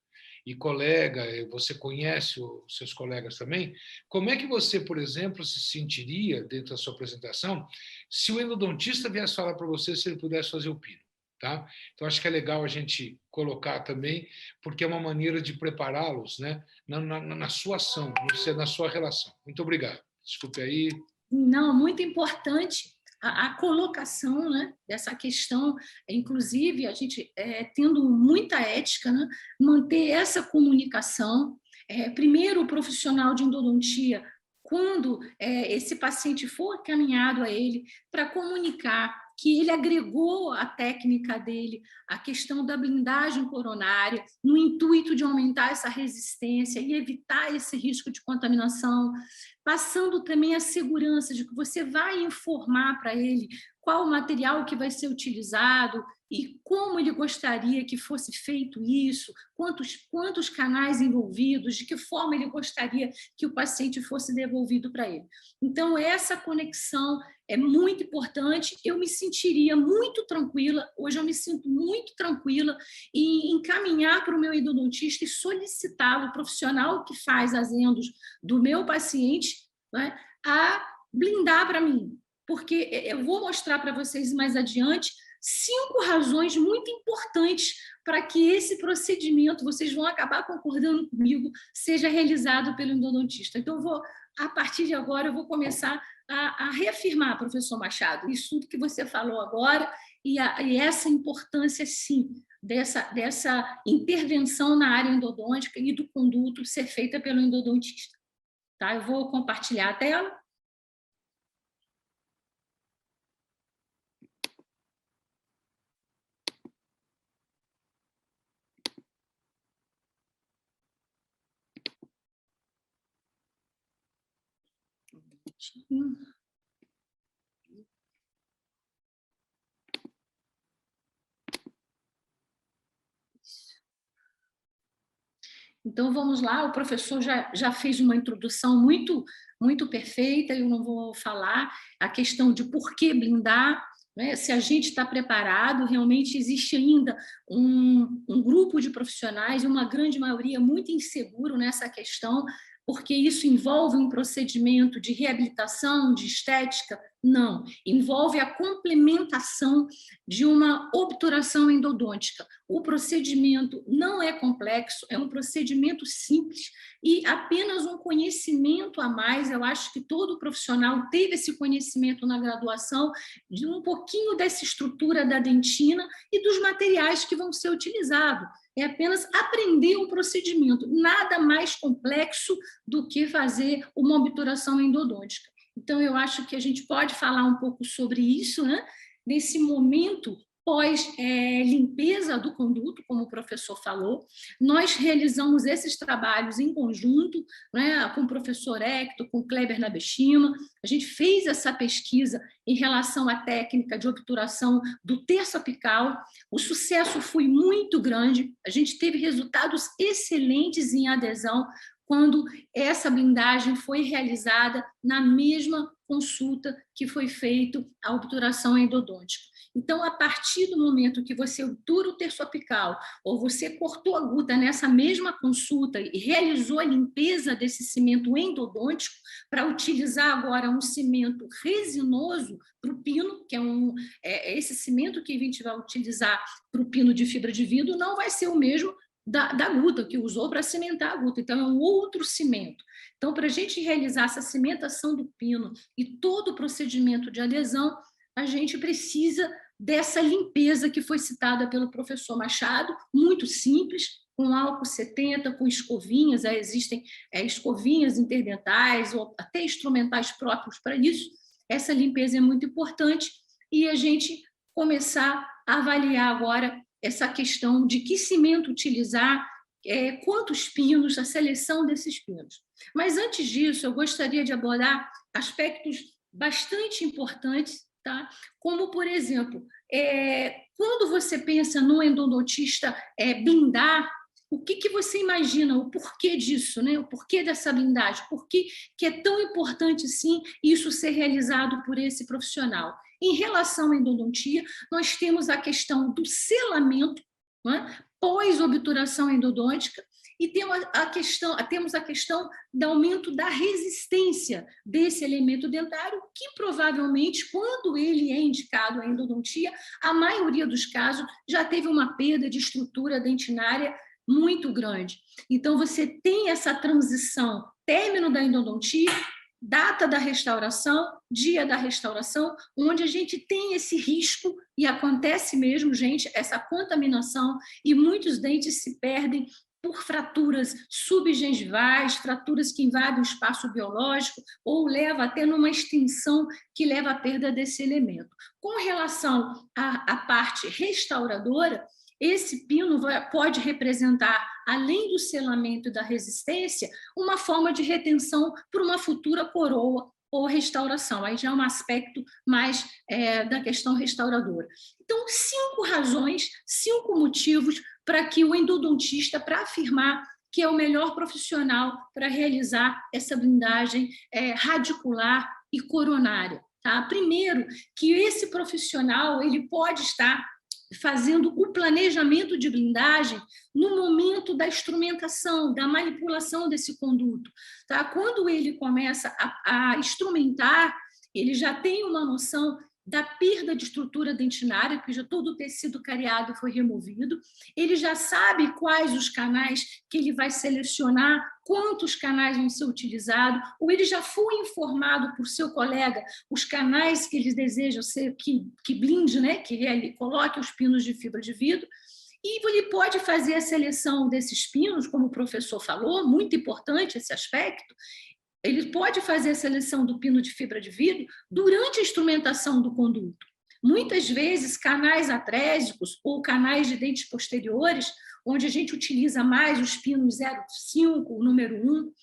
e colega, você conhece os seus colegas também, como é que você, por exemplo, se sentiria, dentro da sua apresentação, se o endodontista viesse falar para você se ele pudesse fazer o pino? Tá? Então, acho que é legal a gente colocar também, porque é uma maneira de prepará-los, né, na sua ação, na sua relação. Muito obrigado. Desculpe aí. Não, muito importante a colocação, né, dessa questão, inclusive a gente tendo muita ética, né, manter essa comunicação. Primeiro, o profissional de endodontia, quando esse paciente for caminhado a ele, para comunicar que ele agregou a técnica dele, a questão da blindagem coronária, no intuito de aumentar essa resistência e evitar esse risco de contaminação, passando também a segurança de que você vai informar para ele qual o material que vai ser utilizado e como ele gostaria que fosse feito isso, quantos canais envolvidos, de que forma ele gostaria que o paciente fosse devolvido para ele. Então, essa conexão é muito importante. Eu me sentiria muito tranquila, hoje eu me sinto muito tranquila em encaminhar para o meu endodontista e solicitá-lo, o profissional que faz as endos do meu paciente, né, a blindar para mim. Porque eu vou mostrar para vocês mais adiante 5 razões muito importantes para que esse procedimento, vocês vão acabar concordando comigo, seja realizado pelo endodontista. Então, a partir de agora, eu vou começar a reafirmar, professor Machado, isso tudo que você falou agora e essa importância, sim, dessa intervenção na área endodôntica e do conduto ser feita pelo endodontista. Tá? Eu vou compartilhar a tela. Então, vamos lá, o professor já fez uma introdução muito, muito perfeita, eu não vou falar a questão de por que blindar, né? Se a gente está preparado, realmente existe ainda um grupo de profissionais, uma grande maioria muito inseguro nessa questão, porque isso envolve um procedimento de reabilitação, de estética? Não, envolve a complementação de uma obturação endodôntica. O procedimento não é complexo, é um procedimento simples e apenas um conhecimento a mais. Eu acho que todo profissional teve esse conhecimento na graduação de um pouquinho dessa estrutura da dentina e dos materiais que vão ser utilizados. É apenas aprender um procedimento, nada mais complexo do que fazer uma obturação endodôntica. Então, eu acho que a gente pode falar um pouco sobre isso, né? Nesse momento pós-limpeza do conduto, como o professor falou. Nós realizamos esses trabalhos em conjunto, né, com o professor Hector, com o Kleber Nabeshima. A gente fez essa pesquisa em relação à técnica de obturação do terço apical. O sucesso foi muito grande, a gente teve resultados excelentes em adesão quando essa blindagem foi realizada na mesma consulta que foi feita a obturação endodôntica. Então, a partir do momento que você obtura o terço apical ou você cortou a guta nessa mesma consulta e realizou a limpeza desse cimento endodôntico para utilizar agora um cimento resinoso para o pino, que é esse cimento que a gente vai utilizar para o pino de fibra de vidro, não vai ser o mesmo da guta, que usou para cimentar a guta. Então, é um outro cimento. Então, para a gente realizar essa cimentação do pino e todo o procedimento de adesão, a gente precisa dessa limpeza que foi citada pelo professor Machado, muito simples, com álcool 70, com escovinhas, existem escovinhas interdentais ou até instrumentais próprios para isso. Essa limpeza é muito importante e a gente começar a avaliar agora essa questão de que cimento utilizar, quantos pinos, a seleção desses pinos. Mas antes disso, eu gostaria de abordar aspectos bastante importantes, tá? Como, por exemplo, quando você pensa no endodontista blindar, o que você imagina, o porquê disso, né? O porquê dessa blindagem, por que é tão importante, sim, isso ser realizado por esse profissional? Em relação à endodontia, nós temos a questão do selamento, né, pós-obturação endodôntica, e temos a questão do aumento da resistência desse elemento dentário, que provavelmente, quando ele é indicado à endodontia, a maioria dos casos já teve uma perda de estrutura dentinária muito grande. Então, você tem essa transição, término da endodontia, data da restauração, dia da restauração, onde a gente tem esse risco, e acontece mesmo, gente, essa contaminação, e muitos dentes se perdem por fraturas subgengivais, fraturas que invadem o espaço biológico, ou leva até numa extensão que leva à perda desse elemento. Com relação à parte restauradora, esse pino pode representar, além do selamento e da resistência, uma forma de retenção para uma futura coroa ou restauração. Aí já é um aspecto mais da questão restauradora. Então, 5 razões, 5 motivos para que o endodontista, para afirmar que é o melhor profissional para realizar essa blindagem radicular e coronária. Tá? Primeiro, que esse profissional ele pode estar fazendo o planejamento de blindagem no momento da instrumentação, da manipulação desse conduto. Tá? Quando ele começa a instrumentar, ele já tem uma noção da perda de estrutura dentinária, porque já todo o tecido cariado foi removido, ele já sabe quais os canais que ele vai selecionar, quantos canais vão ser utilizados, ou ele já foi informado por seu colega os canais que eles desejam ser, que blinde, né? Que ele coloque os pinos de fibra de vidro, e ele pode fazer a seleção desses pinos, como o professor falou, muito importante esse aspecto. Ele pode fazer a seleção do pino de fibra de vidro durante a instrumentação do conduto. Muitas vezes, canais atrésicos ou canais de dentes posteriores, onde a gente utiliza mais os pinos 0,5, o número 1,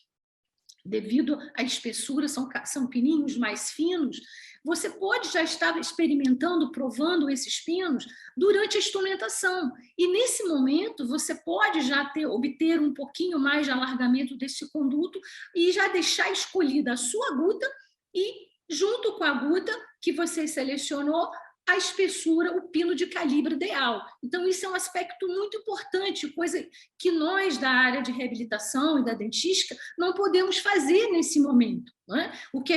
devido à espessura, são pininhos mais finos, você pode já estar experimentando, provando esses pinos durante a instrumentação. E, nesse momento, você pode já obter um pouquinho mais de alargamento desse conduto e já deixar escolhida a sua aguda e, junto com a aguda que você selecionou, a espessura, o pino de calibre ideal. Então, isso é um aspecto muito importante, coisa que nós, da área de reabilitação e da dentística, não podemos fazer nesse momento. Não é? O que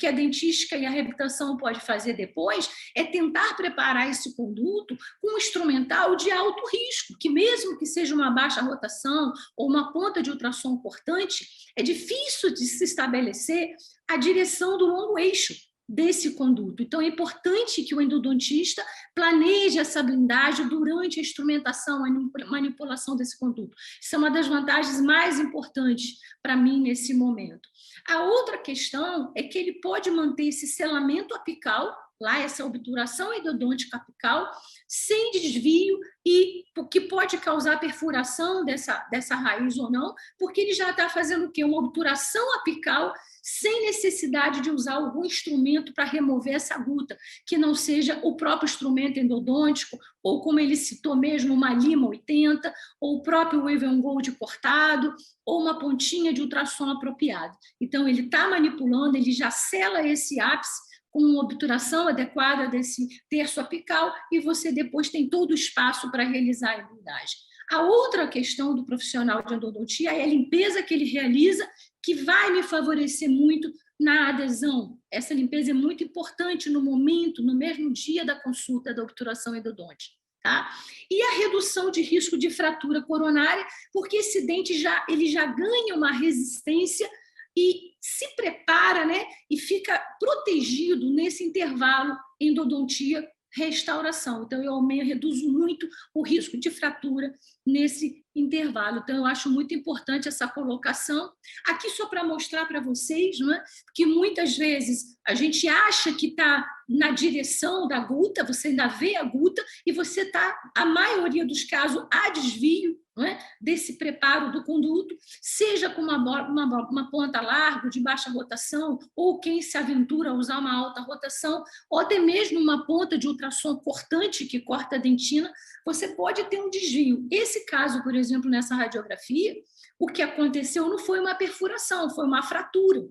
a dentística e a reabilitação pode fazer depois é tentar preparar esse conduto com um instrumental de alto risco, que mesmo que seja uma baixa rotação ou uma ponta de ultrassom cortante, é difícil de se estabelecer a direção do longo eixo desse conduto. Então, é importante que o endodontista planeje essa blindagem durante a instrumentação, a manipulação desse conduto. Isso é uma das vantagens mais importantes para mim nesse momento. A outra questão é que ele pode manter esse selamento apical, lá essa obturação endodôntica apical, sem desvio, e o que pode causar perfuração dessa raiz ou não, porque ele já está fazendo o quê? Uma obturação apical sem necessidade de usar algum instrumento para remover essa guta, que não seja o próprio instrumento endodôntico, ou como ele citou mesmo, uma lima 80, ou o próprio Wave Gold cortado, ou uma pontinha de ultrassom apropriado. Então, ele está manipulando, ele já sela esse ápice com uma obturação adequada desse terço apical, e você depois tem todo o espaço para realizar a blindagem. A outra questão do profissional de endodontia é a limpeza que ele realiza, que vai me favorecer muito na adesão. Essa limpeza é muito importante no momento, no mesmo dia da consulta da obturação endodôntica. Tá? E a redução de risco de fratura coronária, porque esse dente ele já ganha uma resistência e se prepara, né, e fica protegido nesse intervalo endodontia-restauração. Então, eu reduzo muito o risco de fratura nesse intervalo. Então, eu acho muito importante essa colocação. Aqui, só para mostrar para vocês, não é? Que muitas vezes a gente acha que está na direção da guta, você ainda vê a guta, e você está, a maioria dos casos, a desvio, não é? Desse preparo do conduto, seja com uma ponta larga, de baixa rotação, ou quem se aventura a usar uma alta rotação, ou até mesmo uma ponta de ultrassom cortante, que corta a dentina, você pode ter um desvio. Esse caso, por exemplo, nessa radiografia, o que aconteceu não foi uma perfuração, foi uma fratura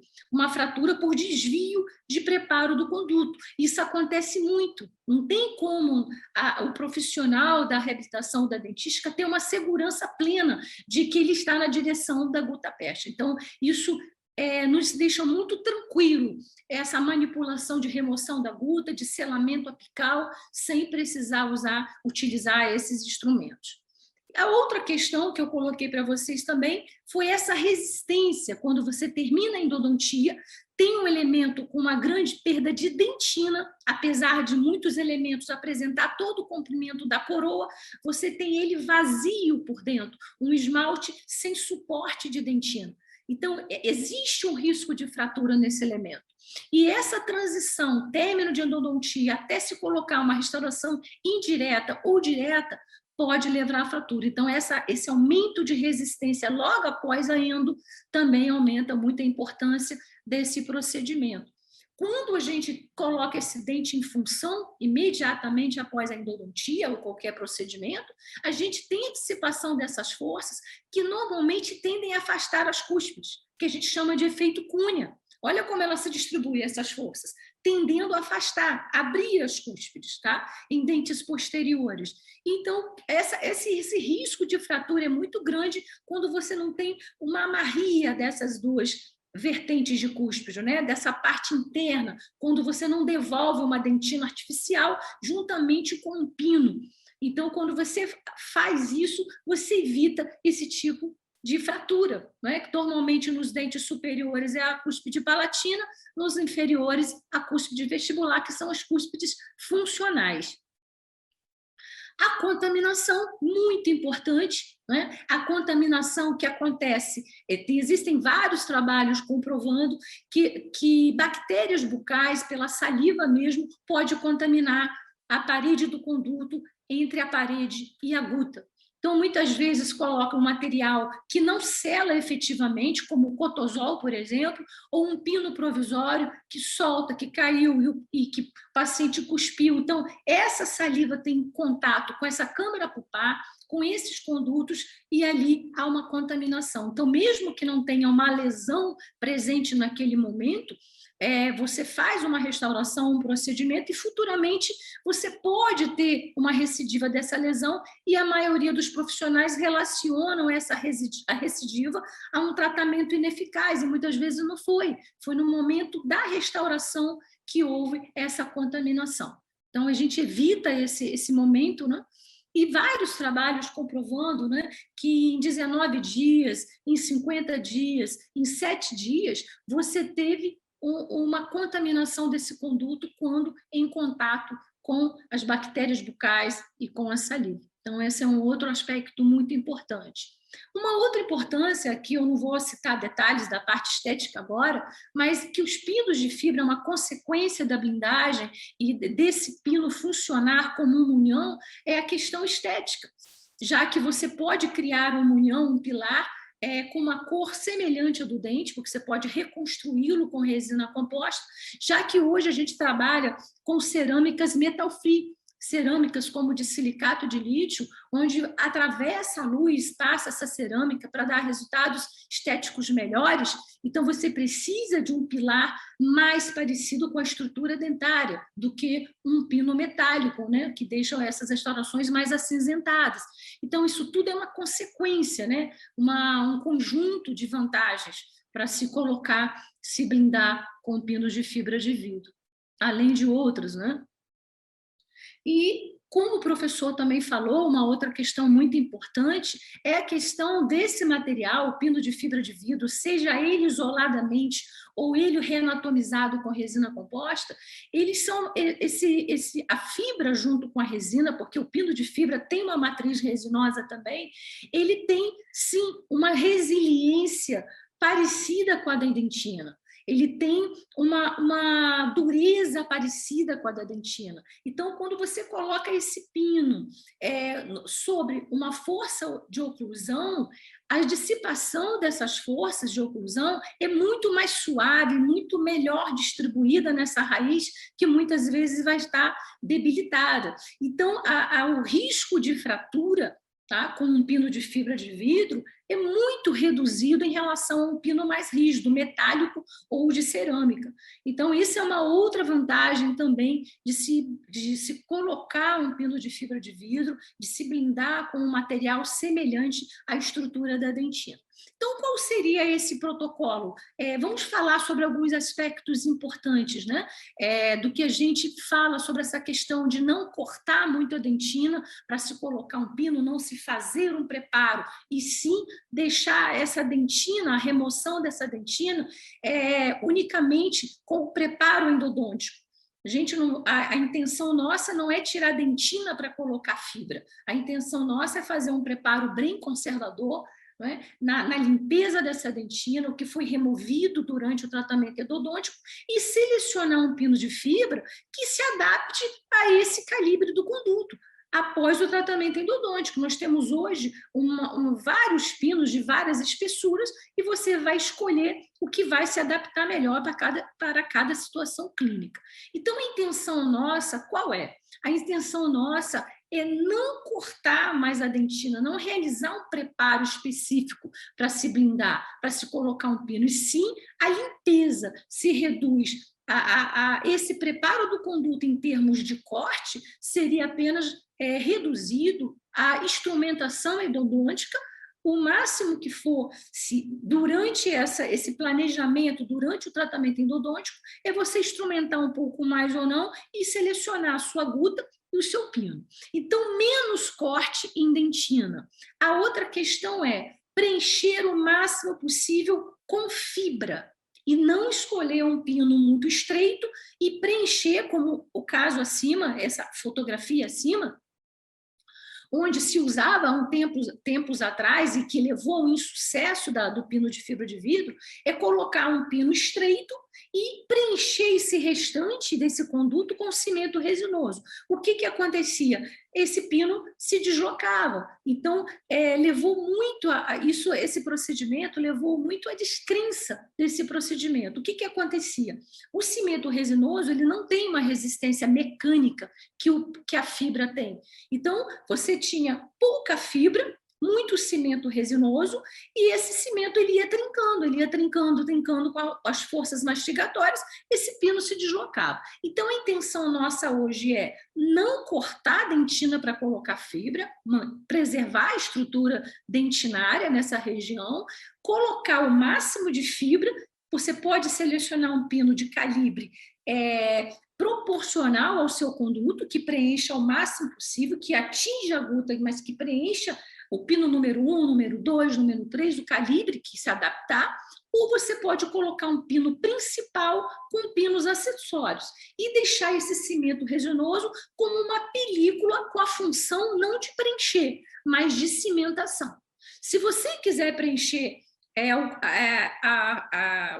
por desvio de preparo do conduto. Isso acontece muito. Não tem como o profissional da reabilitação da dentística ter uma segurança plena de que ele está na direção da guta percha. Então, isso nos deixa muito tranquilo, essa manipulação de remoção da guta, de selamento apical, sem precisar utilizar esses instrumentos. A outra questão que eu coloquei para vocês também foi essa resistência. Quando você termina a endodontia, tem um elemento com uma grande perda de dentina, apesar de muitos elementos apresentar todo o comprimento da coroa, você tem ele vazio por dentro, um esmalte sem suporte de dentina. Então, existe um risco de fratura nesse elemento. E essa transição, término de endodontia, até se colocar uma restauração indireta ou direta, pode levar à fratura. Então, esse aumento de resistência logo após a endo também aumenta muito a importância desse procedimento. Quando a gente coloca esse dente em função, imediatamente após a endodontia ou qualquer procedimento, a gente tem a dissipação dessas forças que normalmente tendem a afastar as cúspides, que a gente chama de efeito Cunha. Olha como ela se distribui, essas forças, tendendo a afastar, abrir as cúspides, tá? Em dentes posteriores. Então, esse risco de fratura é muito grande quando você não tem uma amarria dessas duas vertentes de cúspide, né? Dessa parte interna, quando você não devolve uma dentina artificial juntamente com um pino. Então, quando você faz isso, você evita esse tipo de fratura, né? Que normalmente nos dentes superiores é a cúspide palatina, nos inferiores a cúspide vestibular, que são as cúspides funcionais. A contaminação, muito importante, né? A contaminação que acontece, existem vários trabalhos comprovando que bactérias bucais, pela saliva mesmo, pode contaminar a parede do conduto entre a parede e a guta. Então, muitas vezes colocam um material que não sela efetivamente, como o cotosol, por exemplo, ou um pino provisório que solta, que caiu e que o paciente cuspiu. Então, essa saliva tem contato com essa câmara pulpar, com esses condutos, e ali há uma contaminação. Então, mesmo que não tenha uma lesão presente naquele momento, você faz uma restauração, um procedimento, e futuramente você pode ter uma recidiva dessa lesão, e a maioria dos profissionais relacionam a recidiva a um tratamento ineficaz, e muitas vezes não foi. Foi no momento da restauração que houve essa contaminação. Então, a gente evita esse momento, né? E vários trabalhos comprovando, né, que em 19 dias, em 50 dias, em 7 dias, você teve uma contaminação desse conduto quando em contato com as bactérias bucais e com a saliva. Então, esse é um outro aspecto muito importante. Uma outra importância, que eu não vou citar detalhes da parte estética agora, mas que os pinos de fibra é uma consequência da blindagem e desse pino funcionar como uma união, é a questão estética, já que você pode criar uma união, um pilar, com uma cor semelhante à do dente, porque você pode reconstruí-lo com resina composta, já que hoje a gente trabalha com cerâmicas metal free, cerâmicas como de silicato de lítio, onde atravessa a luz, passa essa cerâmica para dar resultados estéticos melhores. Então, você precisa de um pilar mais parecido com a estrutura dentária do que um pino metálico, né, que deixam essas restaurações mais acinzentadas. Então, isso tudo é uma consequência, né, um conjunto de vantagens para se colocar, se blindar com pinos de fibra de vidro, além de outros, né? E, como o professor também falou, uma outra questão muito importante é a questão desse material, o pino de fibra de vidro, seja ele isoladamente ou ele reanatomizado com resina composta, eles são a fibra junto com a resina, porque o pino de fibra tem uma matriz resinosa também, ele tem, sim, uma resiliência parecida com a da dentina. Ele tem uma dureza parecida com a da dentina. Então, quando você coloca esse pino sobre uma força de oclusão, a dissipação dessas forças de oclusão é muito mais suave, muito melhor distribuída nessa raiz, que muitas vezes vai estar debilitada. Então, o risco de fratura, tá, com um pino de fibra de vidro, é muito reduzido em relação a um pino mais rígido, metálico ou de cerâmica. Então, isso é uma outra vantagem também de se colocar um pino de fibra de vidro, de se blindar com um material semelhante à estrutura da dentina. Então, qual seria esse protocolo? Vamos falar sobre alguns aspectos importantes, né? Do que a gente fala sobre essa questão de não cortar muito a dentina para se colocar um pino, não se fazer um preparo, e sim deixar essa dentina, a remoção dessa dentina, unicamente com o preparo endodôntico. A intenção nossa não é tirar a dentina para colocar fibra. A intenção nossa é fazer um preparo bem conservador, né, na limpeza dessa dentina, o que foi removido durante o tratamento endodôntico, e selecionar um pino de fibra que se adapte a esse calibre do conduto. após o tratamento endodôntico. Nós temos hoje vários pinos de várias espessuras e você vai escolher o que vai se adaptar melhor para cada situação clínica. Então, a intenção nossa, qual é? A intenção nossa é não cortar mais a dentina, não realizar um preparo específico para se blindar, para se colocar um pino, e sim a limpeza se reduz. Esse preparo do conduto em termos de corte seria apenas reduzido à instrumentação endodôntica, o máximo que for, se durante esse planejamento, durante o tratamento endodôntico, é você instrumentar um pouco mais ou não e selecionar a sua guta e o seu pino. Então, menos corte em dentina. A outra questão é preencher o máximo possível com fibra e não escolher um pino muito estreito e preencher, como o caso acima, essa fotografia acima, onde se usava há tempos atrás e que levou ao insucesso do pino de fibra de vidro, é colocar um pino estreito e preencher esse restante desse conduto com cimento resinoso. O que acontecia? Esse pino se deslocava. Então, levou muito esse procedimento levou muito à descrença desse procedimento. O que acontecia? O cimento resinoso ele não tem uma resistência mecânica que a fibra tem. Então, você tinha pouca fibra, muito cimento resinoso, e esse cimento ele ia trincando com as forças mastigatórias, esse pino se deslocava. Então, a intenção nossa hoje é não cortar a dentina para colocar fibra, preservar a estrutura dentinária nessa região, colocar o máximo de fibra. Você pode selecionar um pino de calibre proporcional ao seu conduto, que preencha o máximo possível, que atinja a guta, mas que preencha o pino número 1, número 2, número 3, o calibre que se adaptar, ou você pode colocar um pino principal com pinos acessórios e deixar esse cimento resinoso como uma película com a função não de preencher, mas de cimentação. Se você quiser preencher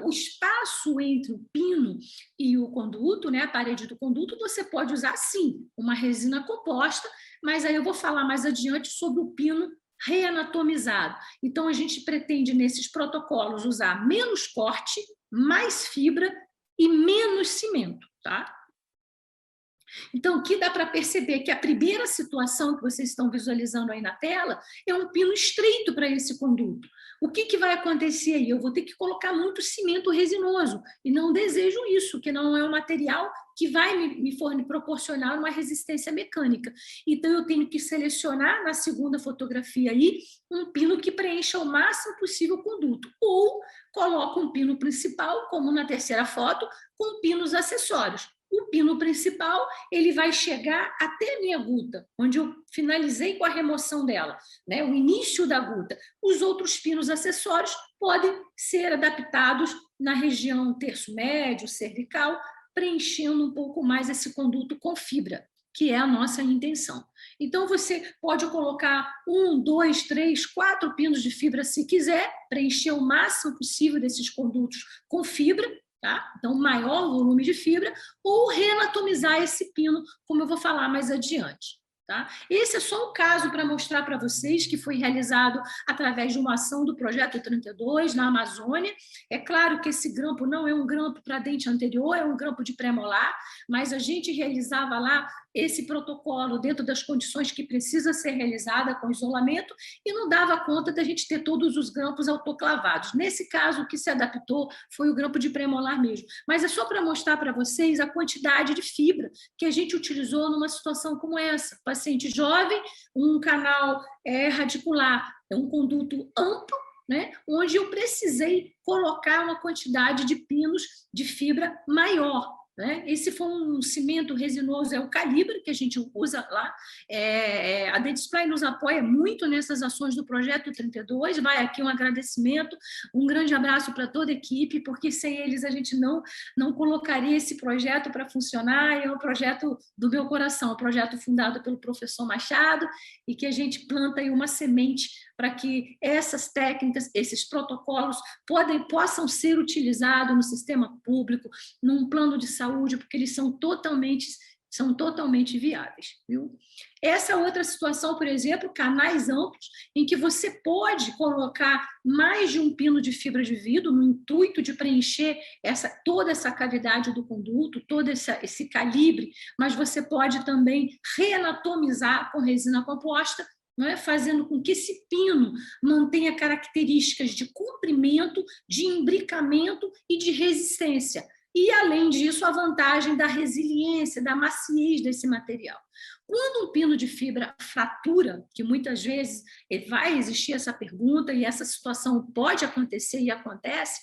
o espaço entre o pino e o conduto, né, a parede do conduto, você pode usar, sim, uma resina composta, mas aí eu vou falar mais adiante sobre o pino reanatomizado. Então, a gente pretende, nesses protocolos, usar menos corte, mais fibra e menos cimento, tá? Então, aqui dá para perceber que a primeira situação que vocês estão visualizando aí na tela é um pino estreito para esse conduto. O que vai acontecer aí? Eu vou ter que colocar muito cimento resinoso, e não desejo isso, que não é um material que vai me proporcionar uma resistência mecânica. Então, eu tenho que selecionar, na segunda fotografia aí, um pino que preencha o máximo possível o conduto. Ou coloco um pino principal, como na terceira foto, com pinos acessórios. O pino principal ele vai chegar até a minha guta, onde eu finalizei com a remoção dela, né? O início da guta. Os outros pinos acessórios podem ser adaptados na região terço médio, cervical, preenchendo um pouco mais esse conduto com fibra, que é a nossa intenção. Então, você pode colocar 1, 2, 3, 4 pinos de fibra se quiser, preencher o máximo possível desses condutos com fibra, tá? Então, maior volume de fibra, ou reanatomizar esse pino, como eu vou falar mais adiante. Tá? Esse é só um caso para mostrar para vocês que foi realizado através de uma ação do Projeto 32 na Amazônia. É claro que esse grampo não é um grampo para dente anterior, é um grampo de pré-molar, mas a gente realizava lá esse protocolo dentro das condições que precisa ser realizada com isolamento e não dava conta da gente ter todos os grampos autoclavados. Nesse caso, o que se adaptou foi o grampo de pré-molar mesmo. Mas é só para mostrar para vocês a quantidade de fibra que a gente utilizou numa situação como essa. Paciente jovem, um canal radicular, um conduto amplo, né, onde eu precisei colocar uma quantidade de pinos de fibra maior. Né? Esse foi um cimento resinoso, é o calibre que a gente usa lá. A Dentsply nos apoia muito nessas ações do Projeto 32. Vai aqui um agradecimento, um grande abraço para toda a equipe, porque sem eles a gente não colocaria esse projeto para funcionar. É um projeto do meu coração, um projeto fundado pelo professor Machado, e que a gente planta aí uma semente para que essas técnicas, esses protocolos possam ser utilizados no sistema público, num plano de saúde, porque eles são totalmente são totalmente viáveis, viu? Essa outra situação, por exemplo, canais amplos, em que você pode colocar mais de um pino de fibra de vidro no intuito de preencher toda essa cavidade do conduto, todo esse calibre, mas você pode também reanatomizar com resina composta, não é? Fazendo com que esse pino mantenha características de comprimento, de imbricamento e de resistência. E, além disso, a vantagem da resiliência, da maciez desse material. Quando um pino de fibra fratura, que muitas vezes vai existir essa pergunta e essa situação pode acontecer e acontece,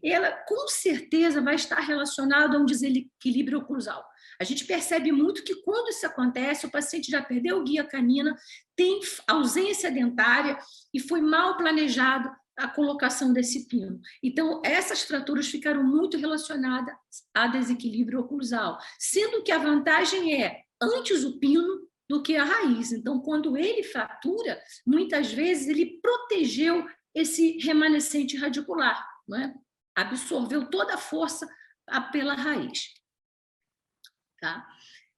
ela com certeza vai estar relacionada a um desequilíbrio oclusal. A gente percebe muito que quando isso acontece, o paciente já perdeu guia canina, tem ausência dentária e foi mal planejado a colocação desse pino. Então, essas fraturas ficaram muito relacionadas a desequilíbrio oclusal, sendo que a vantagem é antes o pino do que a raiz. Então, quando ele fratura, muitas vezes ele protegeu esse remanescente radicular, não é? Absorveu toda a força pela raiz. Tá?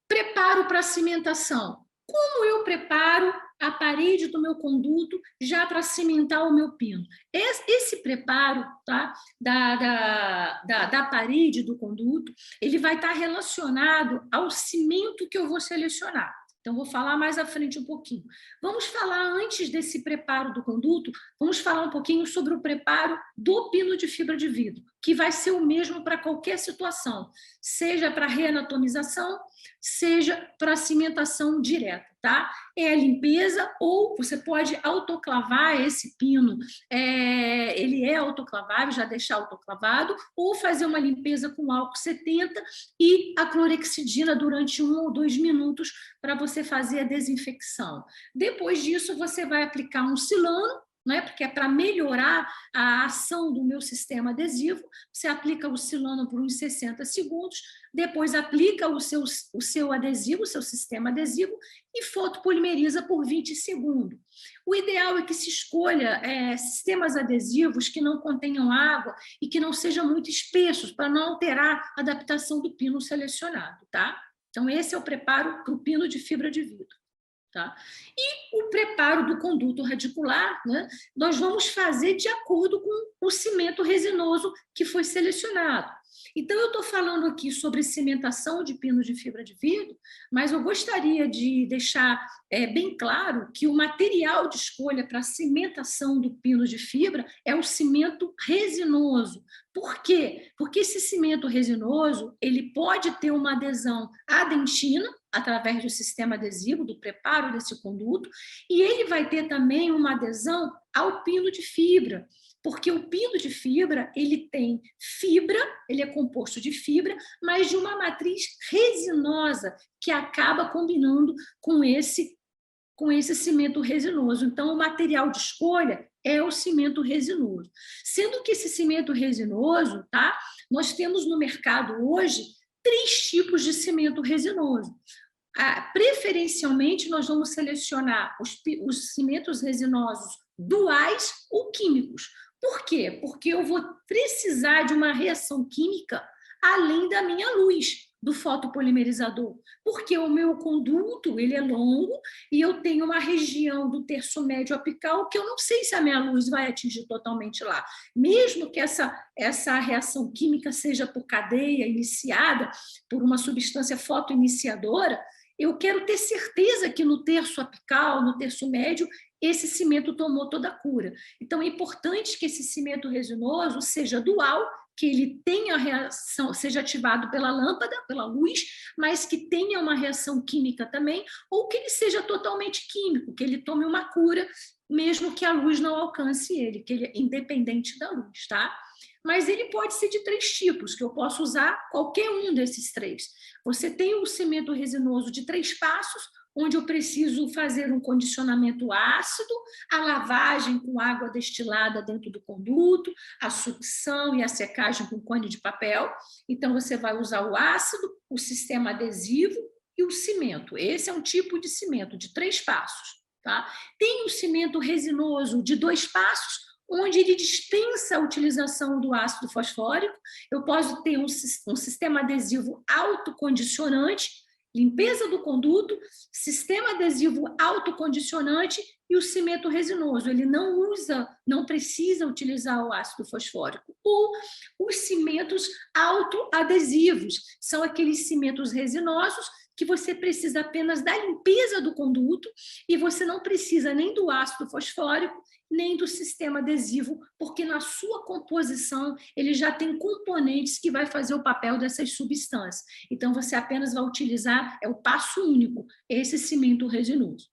Preparo para cimentação. Como eu preparo a parede do meu conduto já para cimentar o meu pino? Esse preparo, tá, da parede do conduto, ele vai estar relacionado ao cimento que eu vou selecionar. Então, vou falar mais à frente um pouquinho. Vamos falar, antes desse preparo do conduto, vamos falar um pouquinho sobre o preparo do pino de fibra de vidro, que vai ser o mesmo para qualquer situação, seja para reanatomização, seja para cimentação direta, tá? É a limpeza, ou você pode autoclavar esse pino, ele é autoclavável, já deixar autoclavado, ou fazer uma limpeza com álcool 70 e a clorexidina durante 1 ou 2 minutos para você fazer a desinfecção. Depois disso, você vai aplicar um silano, não é? Porque é para melhorar a ação do meu sistema adesivo. Você aplica o silano por uns 60 segundos, depois aplica o seu adesivo, o seu sistema adesivo, e fotopolimeriza por 20 segundos. O ideal é que se escolha sistemas adesivos que não contenham água e que não sejam muito espessos, para não alterar a adaptação do pino selecionado, tá? Então, esse é o preparo para o pino de fibra de vidro. Tá? E o preparo do conduto radicular, né, nós vamos fazer de acordo com o cimento resinoso que foi selecionado. Então, eu estou falando aqui sobre cimentação de pinos de fibra de vidro, mas eu gostaria de deixar bem claro que o material de escolha para a cimentação do pino de fibra é o cimento resinoso. Por quê? Porque esse cimento resinoso ele pode ter uma adesão à dentina, através do sistema adesivo, do preparo desse conduto, e ele vai ter também uma adesão ao pino de fibra, porque o pino de fibra, ele tem fibra, ele é composto de fibra, mas de uma matriz resinosa, que acaba combinando com esse cimento resinoso. Então, o material de escolha é o cimento resinoso. Sendo que esse cimento resinoso, tá? Nós temos no mercado hoje 3 tipos de cimento resinoso. Preferencialmente, nós vamos selecionar os cimentos resinosos duais ou químicos. Por quê? Porque eu vou precisar de uma reação química além da minha luz, do fotopolimerizador, porque o meu conduto ele é longo e eu tenho uma região do terço médio apical que eu não sei se a minha luz vai atingir totalmente lá. Mesmo que essa reação química seja por cadeia iniciada por uma substância fotoiniciadora, eu quero ter certeza que no terço apical, no terço médio, esse cimento tomou toda a cura. Então, é importante que esse cimento resinoso seja dual, que ele tenha reação, seja ativado pela lâmpada, pela luz, mas que tenha uma reação química também, ou que ele seja totalmente químico, que ele tome uma cura, mesmo que a luz não alcance ele, que ele é independente da luz, tá? Mas ele pode ser de 3 tipos, que eu posso usar qualquer um desses 3. Você tem o cimento resinoso de 3 passos, onde eu preciso fazer um condicionamento ácido, a lavagem com água destilada dentro do conduto, a sucção e a secagem com cone de papel. Então, você vai usar o ácido, o sistema adesivo e o cimento. Esse é um tipo de cimento de 3 passos. Tá? Tem o cimento resinoso de 2 passos, onde ele dispensa a utilização do ácido fosfórico. Eu posso ter um sistema adesivo autocondicionante, limpeza do conduto, sistema adesivo autocondicionante e o cimento resinoso. Ele não precisa utilizar o ácido fosfórico. Ou os cimentos autoadesivos, são aqueles cimentos resinosos que você precisa apenas da limpeza do conduto e você não precisa nem do ácido fosfórico, nem do sistema adesivo, porque na sua composição ele já tem componentes que vai fazer o papel dessas substâncias. Então, você apenas vai utilizar, é o passo único, esse cimento resinoso.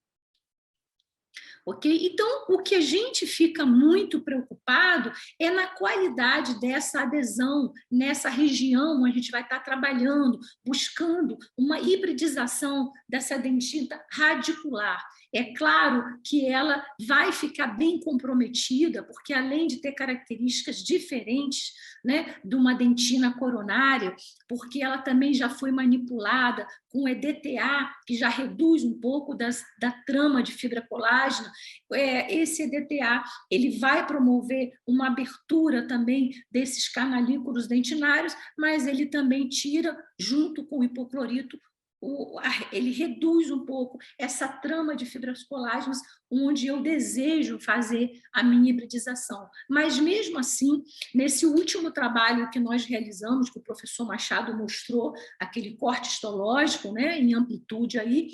Ok? Então, o que a gente fica muito preocupado é na qualidade dessa adesão, nessa região onde a gente vai estar trabalhando, buscando uma hibridização dessa dentina radicular. É claro que ela vai ficar bem comprometida, porque além de ter características diferentes, né, de uma dentina coronária, porque ela também já foi manipulada com EDTA, que já reduz um pouco da trama de fibra colágena. Esse EDTA ele vai promover uma abertura também desses canalículos dentinários, mas ele também tira, junto com o hipoclorito, ele reduz um pouco essa trama de fibras colágenas onde eu desejo fazer a minha hibridização. Mas, mesmo assim, nesse último trabalho que nós realizamos, que o professor Machado mostrou, aquele corte histológico, né, em amplitude aí,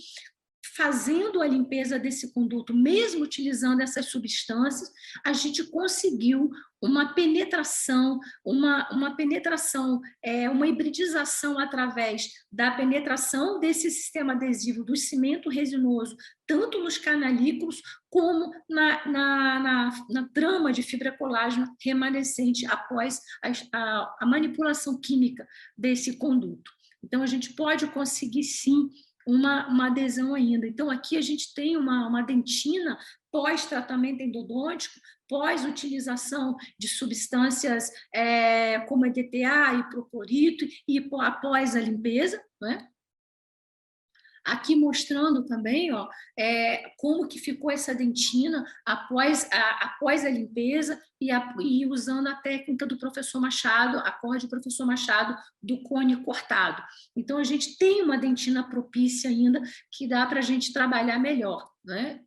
fazendo a limpeza desse conduto, mesmo utilizando essas substâncias, a gente conseguiu uma penetração, uma hibridização através da penetração desse sistema adesivo do cimento resinoso, tanto nos canalículos como na trama de fibra colágena remanescente após a manipulação química desse conduto. Então, a gente pode conseguir, sim, uma adesão ainda. Então, aqui a gente tem uma dentina pós-tratamento endodôntico, pós-utilização de substâncias como EDTA, hipoclorito e após a limpeza, né? Aqui mostrando também, ó, como que ficou essa dentina após a limpeza e usando a técnica do professor Machado, a corte do professor Machado do cone cortado. Então, a gente tem uma dentina propícia ainda que dá para a gente trabalhar melhor, né?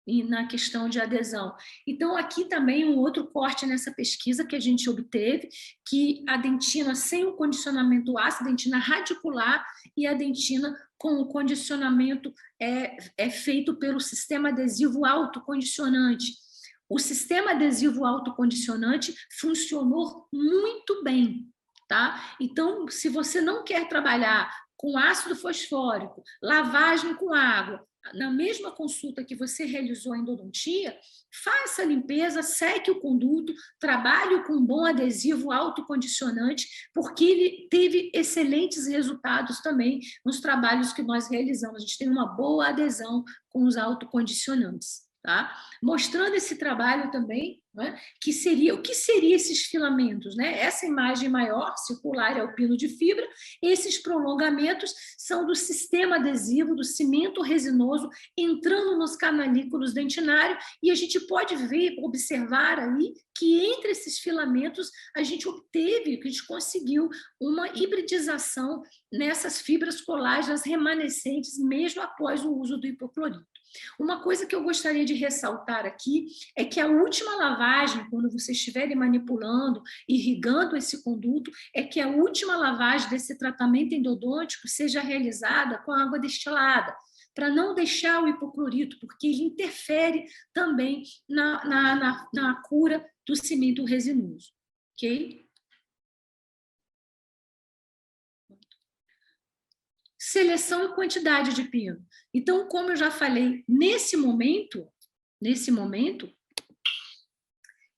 E na questão de adesão. Então, aqui também um outro corte nessa pesquisa que a gente obteve, que a dentina sem o condicionamento ácido, a dentina radicular, e a dentina com o condicionamento é feito pelo sistema adesivo autocondicionante. O sistema adesivo autocondicionante funcionou muito bem, tá? Então, se você não quer trabalhar com ácido fosfórico, lavagem com água, na mesma consulta que você realizou a endodontia, faça a limpeza, seque o conduto, trabalhe com um bom adesivo autocondicionante, porque ele teve excelentes resultados também nos trabalhos que nós realizamos. A gente tem uma boa adesão com os autocondicionantes. Tá? Mostrando esse trabalho também, né, o que seriam esses filamentos, né? Essa imagem maior, circular, é o pino de fibra, esses prolongamentos são do sistema adesivo, do cimento resinoso, entrando nos canalículos dentinários, e a gente pode observar aí que entre esses filamentos a gente conseguiu uma hibridização nessas fibras colágenas remanescentes, mesmo após o uso do hipoclorito. Uma coisa que eu gostaria de ressaltar aqui é que a última lavagem, quando vocês estiverem manipulando, irrigando esse conduto, é que a última lavagem desse tratamento endodôntico seja realizada com água destilada, para não deixar o hipoclorito, porque ele interfere também na cura do cimento resinoso. Ok? Seleção e quantidade de pino. Então, como eu já falei, nesse momento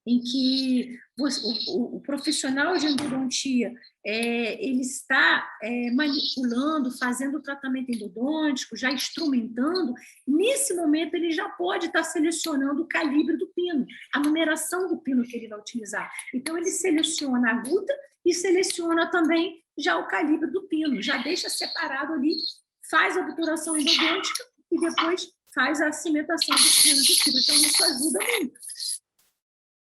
em que o profissional de endodontia ele está manipulando, fazendo o tratamento endodôntico, já instrumentando, nesse momento ele já pode estar selecionando o calibre do pino, a numeração do pino que ele vai utilizar. Então, ele seleciona a aguda e seleciona também já o calibre do pino, já deixa separado ali, faz a obturação endodôntica e depois faz a cimentação dos pinos de fibra. Então, isso ajuda muito.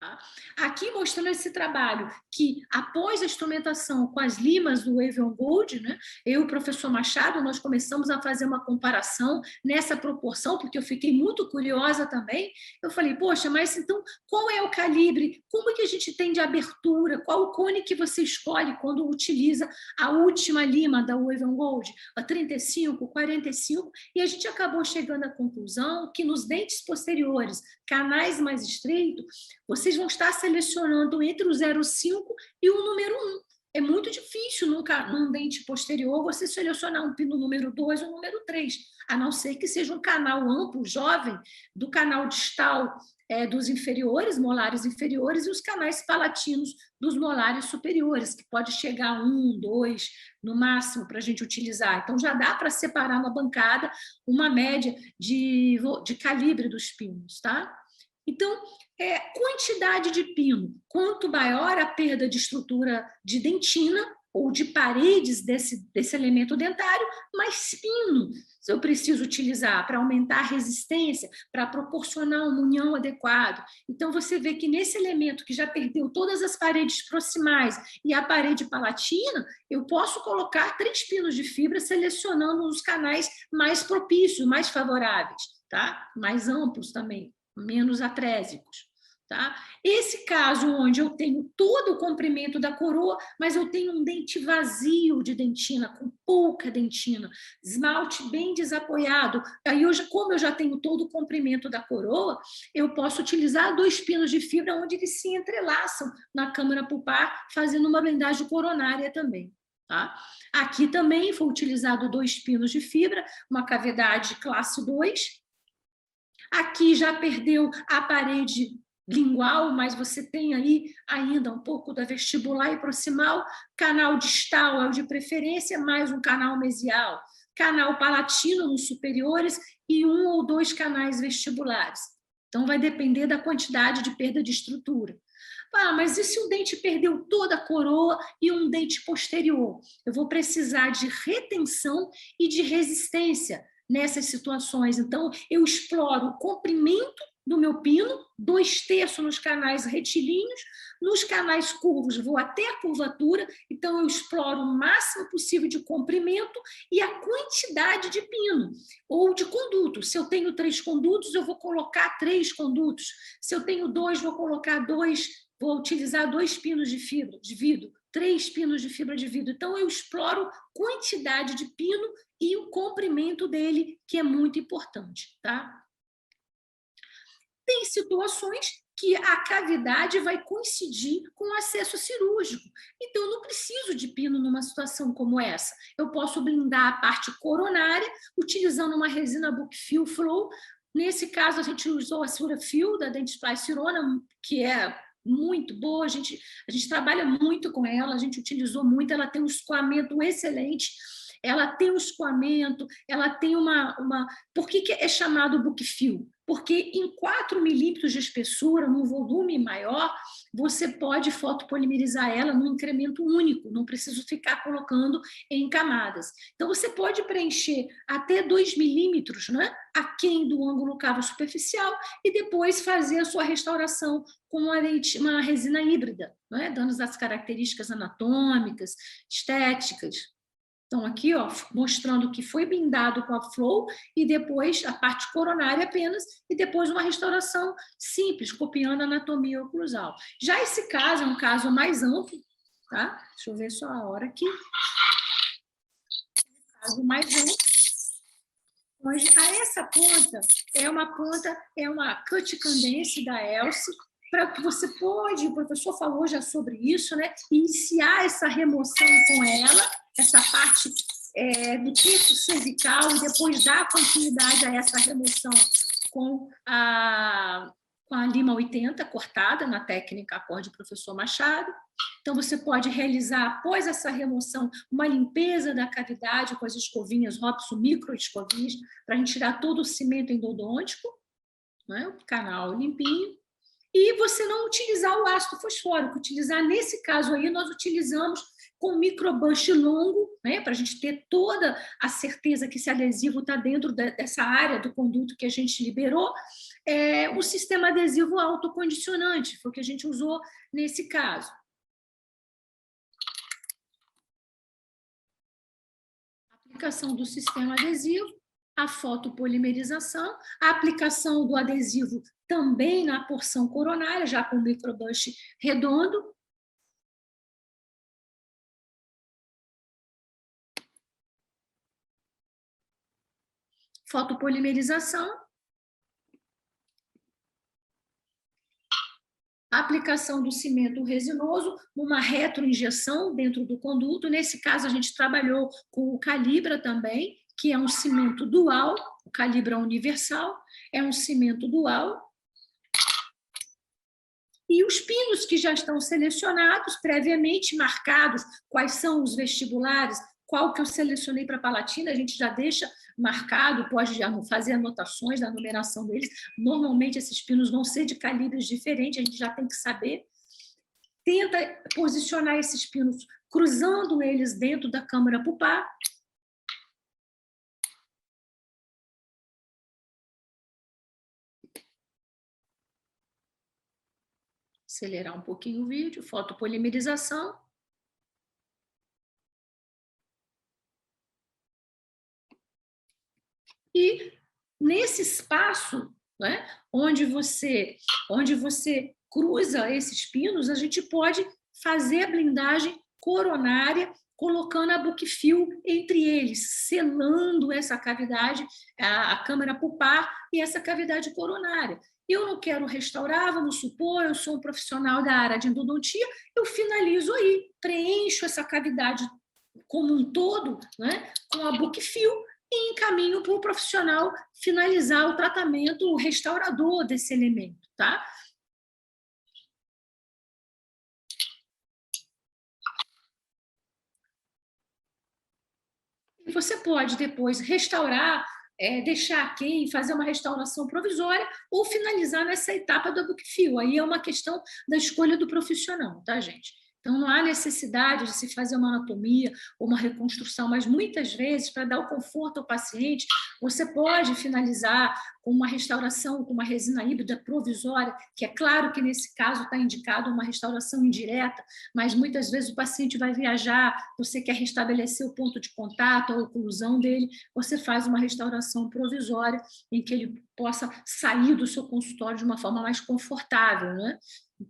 Tá? Aqui mostrando esse trabalho que, após a instrumentação com as limas do Wave on Gold, né, eu e o professor Machado, nós começamos a fazer uma comparação nessa proporção, porque eu fiquei muito curiosa também. Eu falei, poxa, mas então qual é o calibre? Como que a gente tem de abertura? Qual o cone que você escolhe quando utiliza a última lima da Wave on Gold? A 35, 45? E a gente acabou chegando à conclusão que nos dentes posteriores, canais mais estreitos, vocês vão estar selecionando entre o 0,5 e o número 1. É muito difícil num dente posterior você selecionar um pino número 2 ou número 3, a não ser que seja um canal amplo, jovem, do canal distal dos inferiores, molares inferiores, e os canais palatinos dos molares superiores, que pode chegar a 1, 2, no máximo, para a gente utilizar. Então, já dá para separar na bancada uma média de calibre dos pinos, tá? Então, quantidade de pino. Quanto maior a perda de estrutura de dentina ou de paredes desse elemento dentário, mais pino eu preciso utilizar para aumentar a resistência, para proporcionar um união adequado. Então, você vê que nesse elemento que já perdeu todas as paredes proximais e a parede palatina, eu posso colocar 3 pinos de fibra selecionando os canais mais propícios, mais favoráveis, tá? Mais amplos também, menos atrésicos. Tá? Esse caso onde eu tenho todo o comprimento da coroa, mas eu tenho um dente vazio de dentina, com pouca dentina, esmalte bem desapoiado, aí como eu já tenho todo o comprimento da coroa, eu posso utilizar 2 pinos de fibra onde eles se entrelaçam na câmara pulpar, fazendo uma blindagem coronária também. Tá? Aqui também foi utilizado 2 pinos de fibra, uma cavidade classe 2. Aqui já perdeu a parede lingual, mas você tem aí ainda um pouco da vestibular e proximal, canal distal é o de preferência, mais um canal mesial, canal palatino nos superiores e 1 ou 2 canais vestibulares. Então, vai depender da quantidade de perda de estrutura. Ah, mas e se o dente perdeu toda a coroa e um dente posterior? Eu vou precisar de retenção e de resistência nessas situações. Então, eu exploro o comprimento do meu pino, 2/3 nos canais retilíneos, nos canais curvos vou até a curvatura, então eu exploro o máximo possível de comprimento e a quantidade de pino, ou de conduto. Se eu tenho 3 condutos, eu vou colocar 3 condutos. Se eu tenho 2, vou colocar 2, vou utilizar 2 pinos de fibra de vidro, 3 pinos de fibra de vidro. Então, eu exploro quantidade de pino e o comprimento dele, que é muito importante, tá? Tem situações que a cavidade vai coincidir com o acesso cirúrgico. Então, eu não preciso de pino numa situação como essa. Eu posso blindar a parte coronária utilizando uma resina Bookfill Flow. Nesse caso, a gente usou a Surafil da Dentsply Sirona, que é muito boa, a gente trabalha muito com ela, a gente utilizou muito, ela tem um escoamento excelente, ela tem um escoamento, ela tem uma... Por que é chamado Bookfill? Porque em 4 milímetros de espessura, num volume maior, você pode fotopolimerizar ela num incremento único, não preciso ficar colocando em camadas. Então, você pode preencher até 2 milímetros, né, aquém do ângulo cavo superficial e depois fazer a sua restauração com uma resina híbrida, né, dando as características anatômicas, estéticas. Então, aqui, ó, mostrando que foi blindado com a Flow e depois a parte coronária apenas e depois uma restauração simples, copiando a anatomia oclusal. Já esse caso é um caso mais amplo, tá? Deixa eu ver só a hora aqui. Caso mais amplo. Onde essa ponta é uma cut candence da Elce, para que você pode, o professor falou já sobre isso, né? Iniciar essa remoção com ela, essa parte do terço cervical, e depois dar continuidade a essa remoção com a lima 80 cortada, na técnica acorde professor Machado. Então, você pode realizar, após essa remoção, uma limpeza da cavidade com as escovinhas Robson, microescovinhas, para a gente tirar todo o cimento endodôntico, né? O canal limpinho. E você não utilizar o ácido fosfórico, utilizar, nesse caso aí, nós utilizamos com microbush longo, né, para a gente ter toda a certeza que esse adesivo está dentro dessa área do conduto que a gente liberou. O sistema adesivo autocondicionante, foi o que a gente usou nesse caso. Aplicação do sistema adesivo, a fotopolimerização, a aplicação do adesivo também na porção coronária, já com microbush redondo. Fotopolimerização. A aplicação do cimento resinoso, uma retroinjeção dentro do conduto. Nesse caso, a gente trabalhou com o Calibra também, que é um cimento dual, o Calibra universal, é um cimento dual. E os pinos que já estão selecionados, previamente marcados, quais são os vestibulares, qual que eu selecionei para a Palatina, a gente já deixa marcado, pode já fazer anotações da numeração deles. Normalmente, esses pinos vão ser de calibres diferentes, a gente já tem que saber. Tenta posicionar esses pinos cruzando eles dentro da câmara pulpar. Acelerar um pouquinho o vídeo, fotopolimerização. E nesse espaço, né, onde você cruza esses pinos, a gente pode fazer a blindagem coronária, colocando a bookfill entre eles, selando essa cavidade, a câmara pulpar e essa cavidade coronária. Eu não quero restaurar, vamos supor, eu sou um profissional da área de endodontia, eu finalizo aí, preencho essa cavidade como um todo, né, com a bookfill e encaminho para o profissional finalizar o tratamento restaurador desse elemento, tá? E você pode depois restaurar, deixar aqui, fazer uma restauração provisória ou finalizar nessa etapa da bookfill. Aí é uma questão da escolha do profissional, tá, gente? Então, não há necessidade de se fazer uma anatomia ou uma reconstrução, mas muitas vezes, para dar o conforto ao paciente, você pode finalizar com uma restauração, com uma resina híbrida provisória, que é claro que nesse caso está indicado uma restauração indireta, mas muitas vezes o paciente vai viajar, você quer restabelecer o ponto de contato, a oclusão dele, você faz uma restauração provisória em que ele possa sair do seu consultório de uma forma mais confortável, né?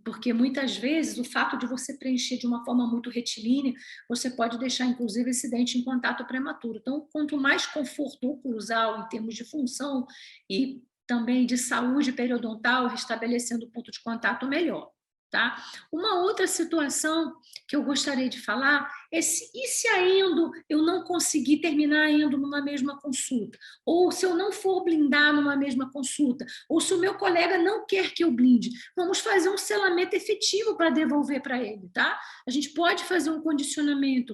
Porque muitas vezes o fato de você preencher de uma forma muito retilínea, você pode deixar inclusive esse dente em contato prematuro. Então, quanto mais conforto oclusal em termos de função e também de saúde periodontal, restabelecendo o ponto de contato, melhor. Tá? Uma outra situação que eu gostaria de falar é se a endo eu não conseguir terminar a endo numa mesma consulta, ou se eu não for blindar numa mesma consulta, ou se o meu colega não quer que eu blinde, vamos fazer um selamento efetivo para devolver para ele, tá? A gente pode fazer um condicionamento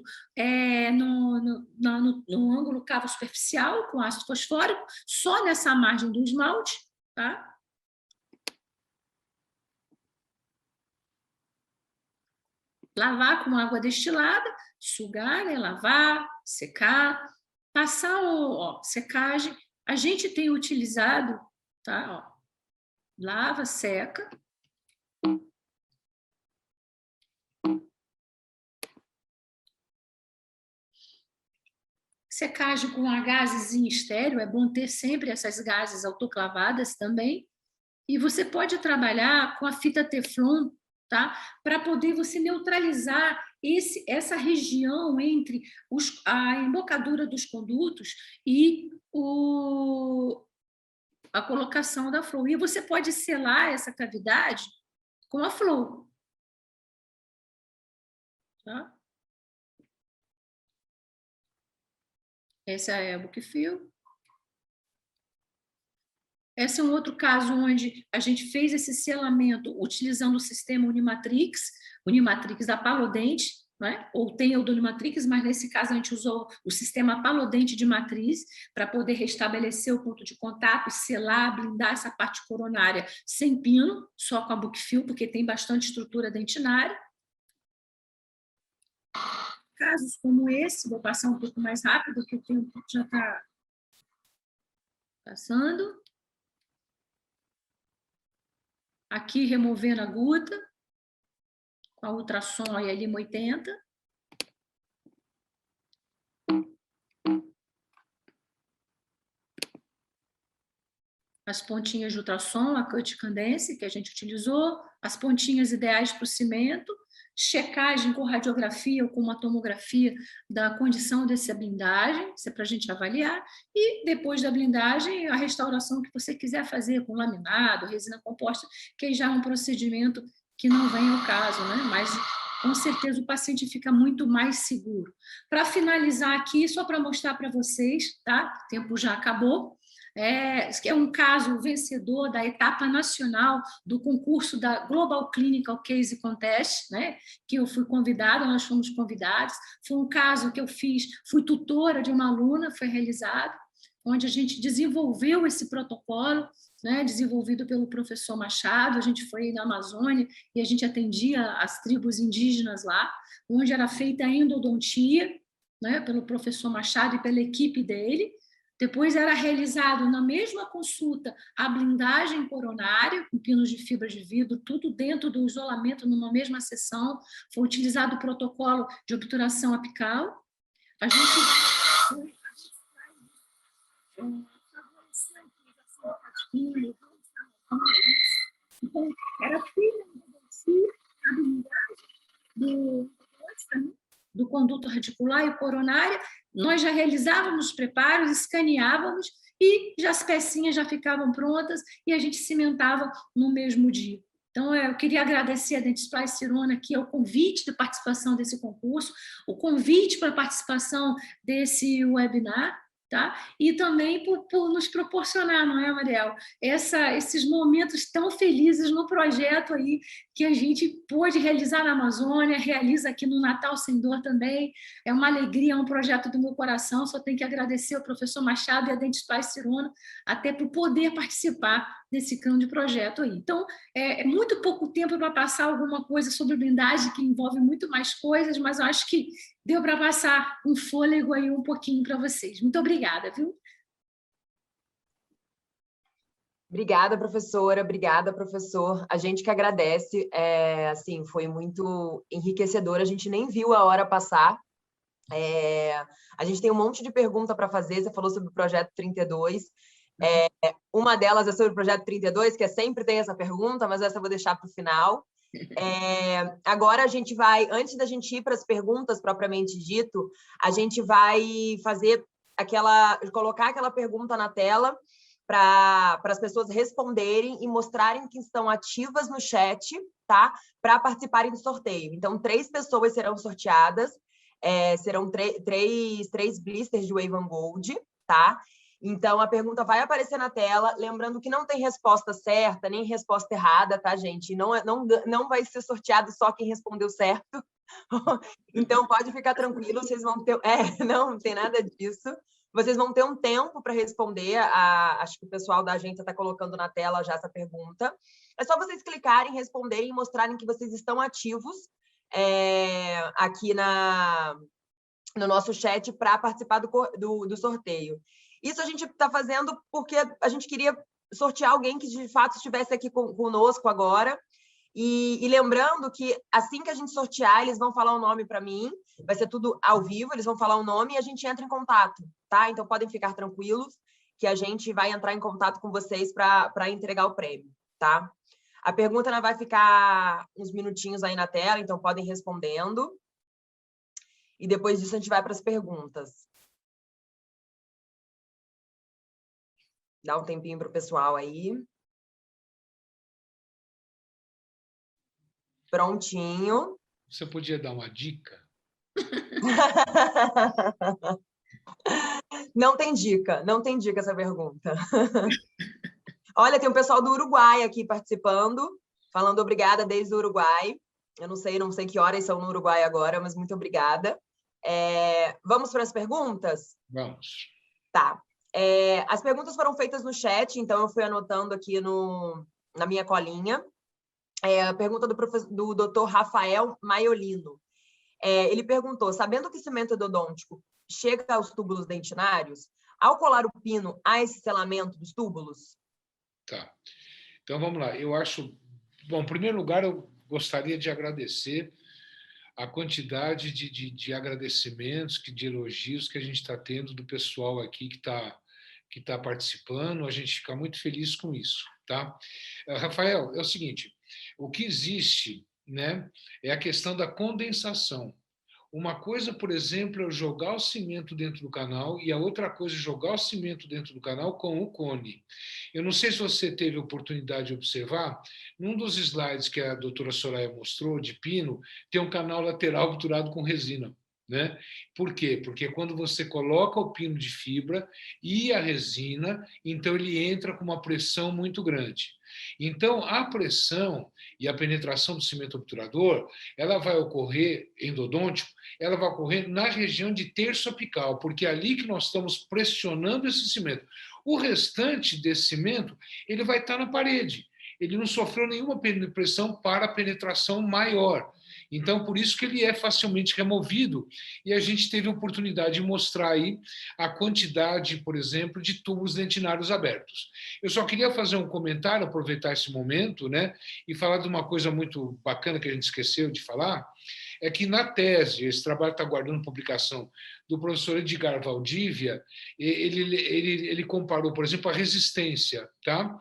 no ângulo cavo superficial com ácido fosfórico, só nessa margem do esmalte, tá? Lavar com água destilada, sugar, né? Lavar, secar, passar secagem. A gente tem utilizado, tá? Ó, lava, seca. Secagem com a gazezinha estéreo, é bom ter sempre essas gases autoclavadas também. E você pode trabalhar com a fita Teflon, tá? Para poder você neutralizar essa região entre a embocadura dos condutos e a colocação da flor. E você pode selar essa cavidade com a flor. Tá? Essa é a bookfill. Esse é um outro caso onde a gente fez esse selamento utilizando o sistema Unimatrix da Palodente, né? Ou tem o do Unimatrix, mas nesse caso a gente usou o sistema Palodente de matriz para poder restabelecer o ponto de contato, selar, blindar essa parte coronária sem pino, só com a bookfill, porque tem bastante estrutura dentinária. casos como esse, vou passar um pouco mais rápido, que o tempo já está passando. Aqui, removendo a guta, com a ultrassom e a lima 80. As pontinhas de ultrassom, a cut candence, que a gente utilizou, as pontinhas ideais para o cimento, checagem com radiografia ou com uma tomografia da condição dessa blindagem, isso é para a gente avaliar, e depois da blindagem, a restauração que você quiser fazer com laminado, resina composta, que já é um procedimento que não vem ao caso, né? Mas com certeza o paciente fica muito mais seguro. Para finalizar aqui, só para mostrar para vocês, tá? O tempo já acabou. É um caso vencedor da etapa nacional do concurso da Global Clinical Case Contest, né, que eu fui convidada, nós fomos convidados. Foi um caso que eu fiz, fui tutora de uma aluna, foi realizado, onde a gente desenvolveu esse protocolo, né, desenvolvido pelo professor Machado. A gente foi na Amazônia e a gente atendia as tribos indígenas lá, onde era feita a endodontia, né, pelo professor Machado e pela equipe dele. Depois era realizado na mesma consulta a blindagem coronária, com pinos de fibra de vidro, tudo dentro do isolamento, numa mesma sessão. Foi utilizado o protocolo de obturação apical. A gente então, era feita a blindagem do conduto radicular e coronária. Nós já realizávamos os preparos, escaneávamos e já as pecinhas já ficavam prontas e a gente cimentava no mesmo dia. Então, eu queria agradecer a Dentsply Sirona aqui ao convite de participação desse concurso, o convite para a participação desse webinar, tá? E também por nos proporcionar, não é, Mariel? Esses momentos tão felizes no projeto aí que a gente pôde realizar na Amazônia, realiza aqui no Natal Sem Dor também. É uma alegria, é um projeto do meu coração. Só tenho que agradecer ao professor Machado e a Dentsply Sirona até por poder participar desse grande projeto aí. Então, é muito pouco tempo para passar alguma coisa sobre blindagem, que envolve muito mais coisas, mas eu acho que deu para passar um fôlego aí um pouquinho para vocês. Muito obrigada, viu? Obrigada, professora. Obrigada, professor. A gente que agradece. Assim, foi muito enriquecedor. A gente nem viu a hora passar. A gente tem um monte de pergunta para fazer. Você falou sobre o Projeto 32. Uma delas é sobre o Projeto 32, que sempre tem essa pergunta, mas essa eu vou deixar para o final. Agora a gente vai, antes da gente ir para as perguntas propriamente dito, a gente vai fazer colocar aquela pergunta na tela para as pessoas responderem e mostrarem que estão ativas no chat, tá? Para participarem do sorteio. Então, 3 pessoas serão sorteadas, serão 3 blisters de Wave Gold, tá? Então, a pergunta vai aparecer na tela, lembrando que não tem resposta certa, nem resposta errada, tá, gente? Não vai ser sorteado só quem respondeu certo. Então, pode ficar tranquilo, vocês vão ter... não tem nada disso. Vocês vão ter um tempo para responder. Acho que o pessoal da agência está colocando na tela já essa pergunta. É só vocês clicarem, responderem e mostrarem que vocês estão ativos aqui no nosso chat para participar do sorteio. Isso a gente está fazendo porque a gente queria sortear alguém que, de fato, estivesse aqui conosco agora. E lembrando que, assim que a gente sortear, eles vão falar o nome para mim. Vai ser tudo ao vivo, eles vão falar o nome e a gente entra em contato, tá? Então, podem ficar tranquilos que a gente vai entrar em contato com vocês para entregar o prêmio, tá? A pergunta ela vai ficar uns minutinhos aí na tela, então podem ir respondendo. E depois disso, a gente vai para as perguntas. Dá um tempinho para o pessoal aí. Prontinho. Você podia dar uma dica? Não tem dica essa pergunta. Olha, tem um pessoal do Uruguai aqui participando, falando obrigada desde o Uruguai. Eu não sei que horas são no Uruguai agora, mas muito obrigada. Vamos para as perguntas? Vamos. Tá. As perguntas foram feitas no chat, então eu fui anotando aqui na minha colinha. A pergunta do Dr. Rafael Maiolino. Ele perguntou, sabendo que o cimento endodôntico chega aos túbulos dentinários, ao colar o pino, há esse selamento dos túbulos? Tá. Então, vamos lá. Eu acho... Bom, em primeiro lugar, eu gostaria de agradecer a quantidade de agradecimentos, de elogios que a gente está tendo do pessoal aqui que tá participando. A gente fica muito feliz com isso, tá? Rafael, é o seguinte, o que existe, né, é a questão da condensação. Uma coisa, por exemplo, é eu jogar o cimento dentro do canal e a outra coisa é jogar o cimento dentro do canal com o cone. Eu não sei se você teve a oportunidade de observar, num dos slides que a doutora Soraya mostrou, de pino, tem um canal lateral obturado com resina. Né? Por quê? Porque quando você coloca o pino de fibra e a resina, então ele entra com uma pressão muito grande. Então, a pressão e a penetração do cimento obturador, ela vai ocorrer, endodôntico, ela vai ocorrer na região de terço apical, porque é ali que nós estamos pressionando esse cimento. O restante desse cimento, ele vai estar na parede. Ele não sofreu nenhuma pressão para penetração maior. Então, por isso que ele é facilmente removido. E a gente teve a oportunidade de mostrar aí a quantidade, por exemplo, de tubos dentinários abertos. Eu só queria fazer um comentário, aproveitar esse momento, né, e falar de uma coisa muito bacana que a gente esqueceu de falar, é que na tese, esse trabalho está aguardando publicação, do professor Edgar Valdívia, ele comparou, por exemplo, a resistência, tá,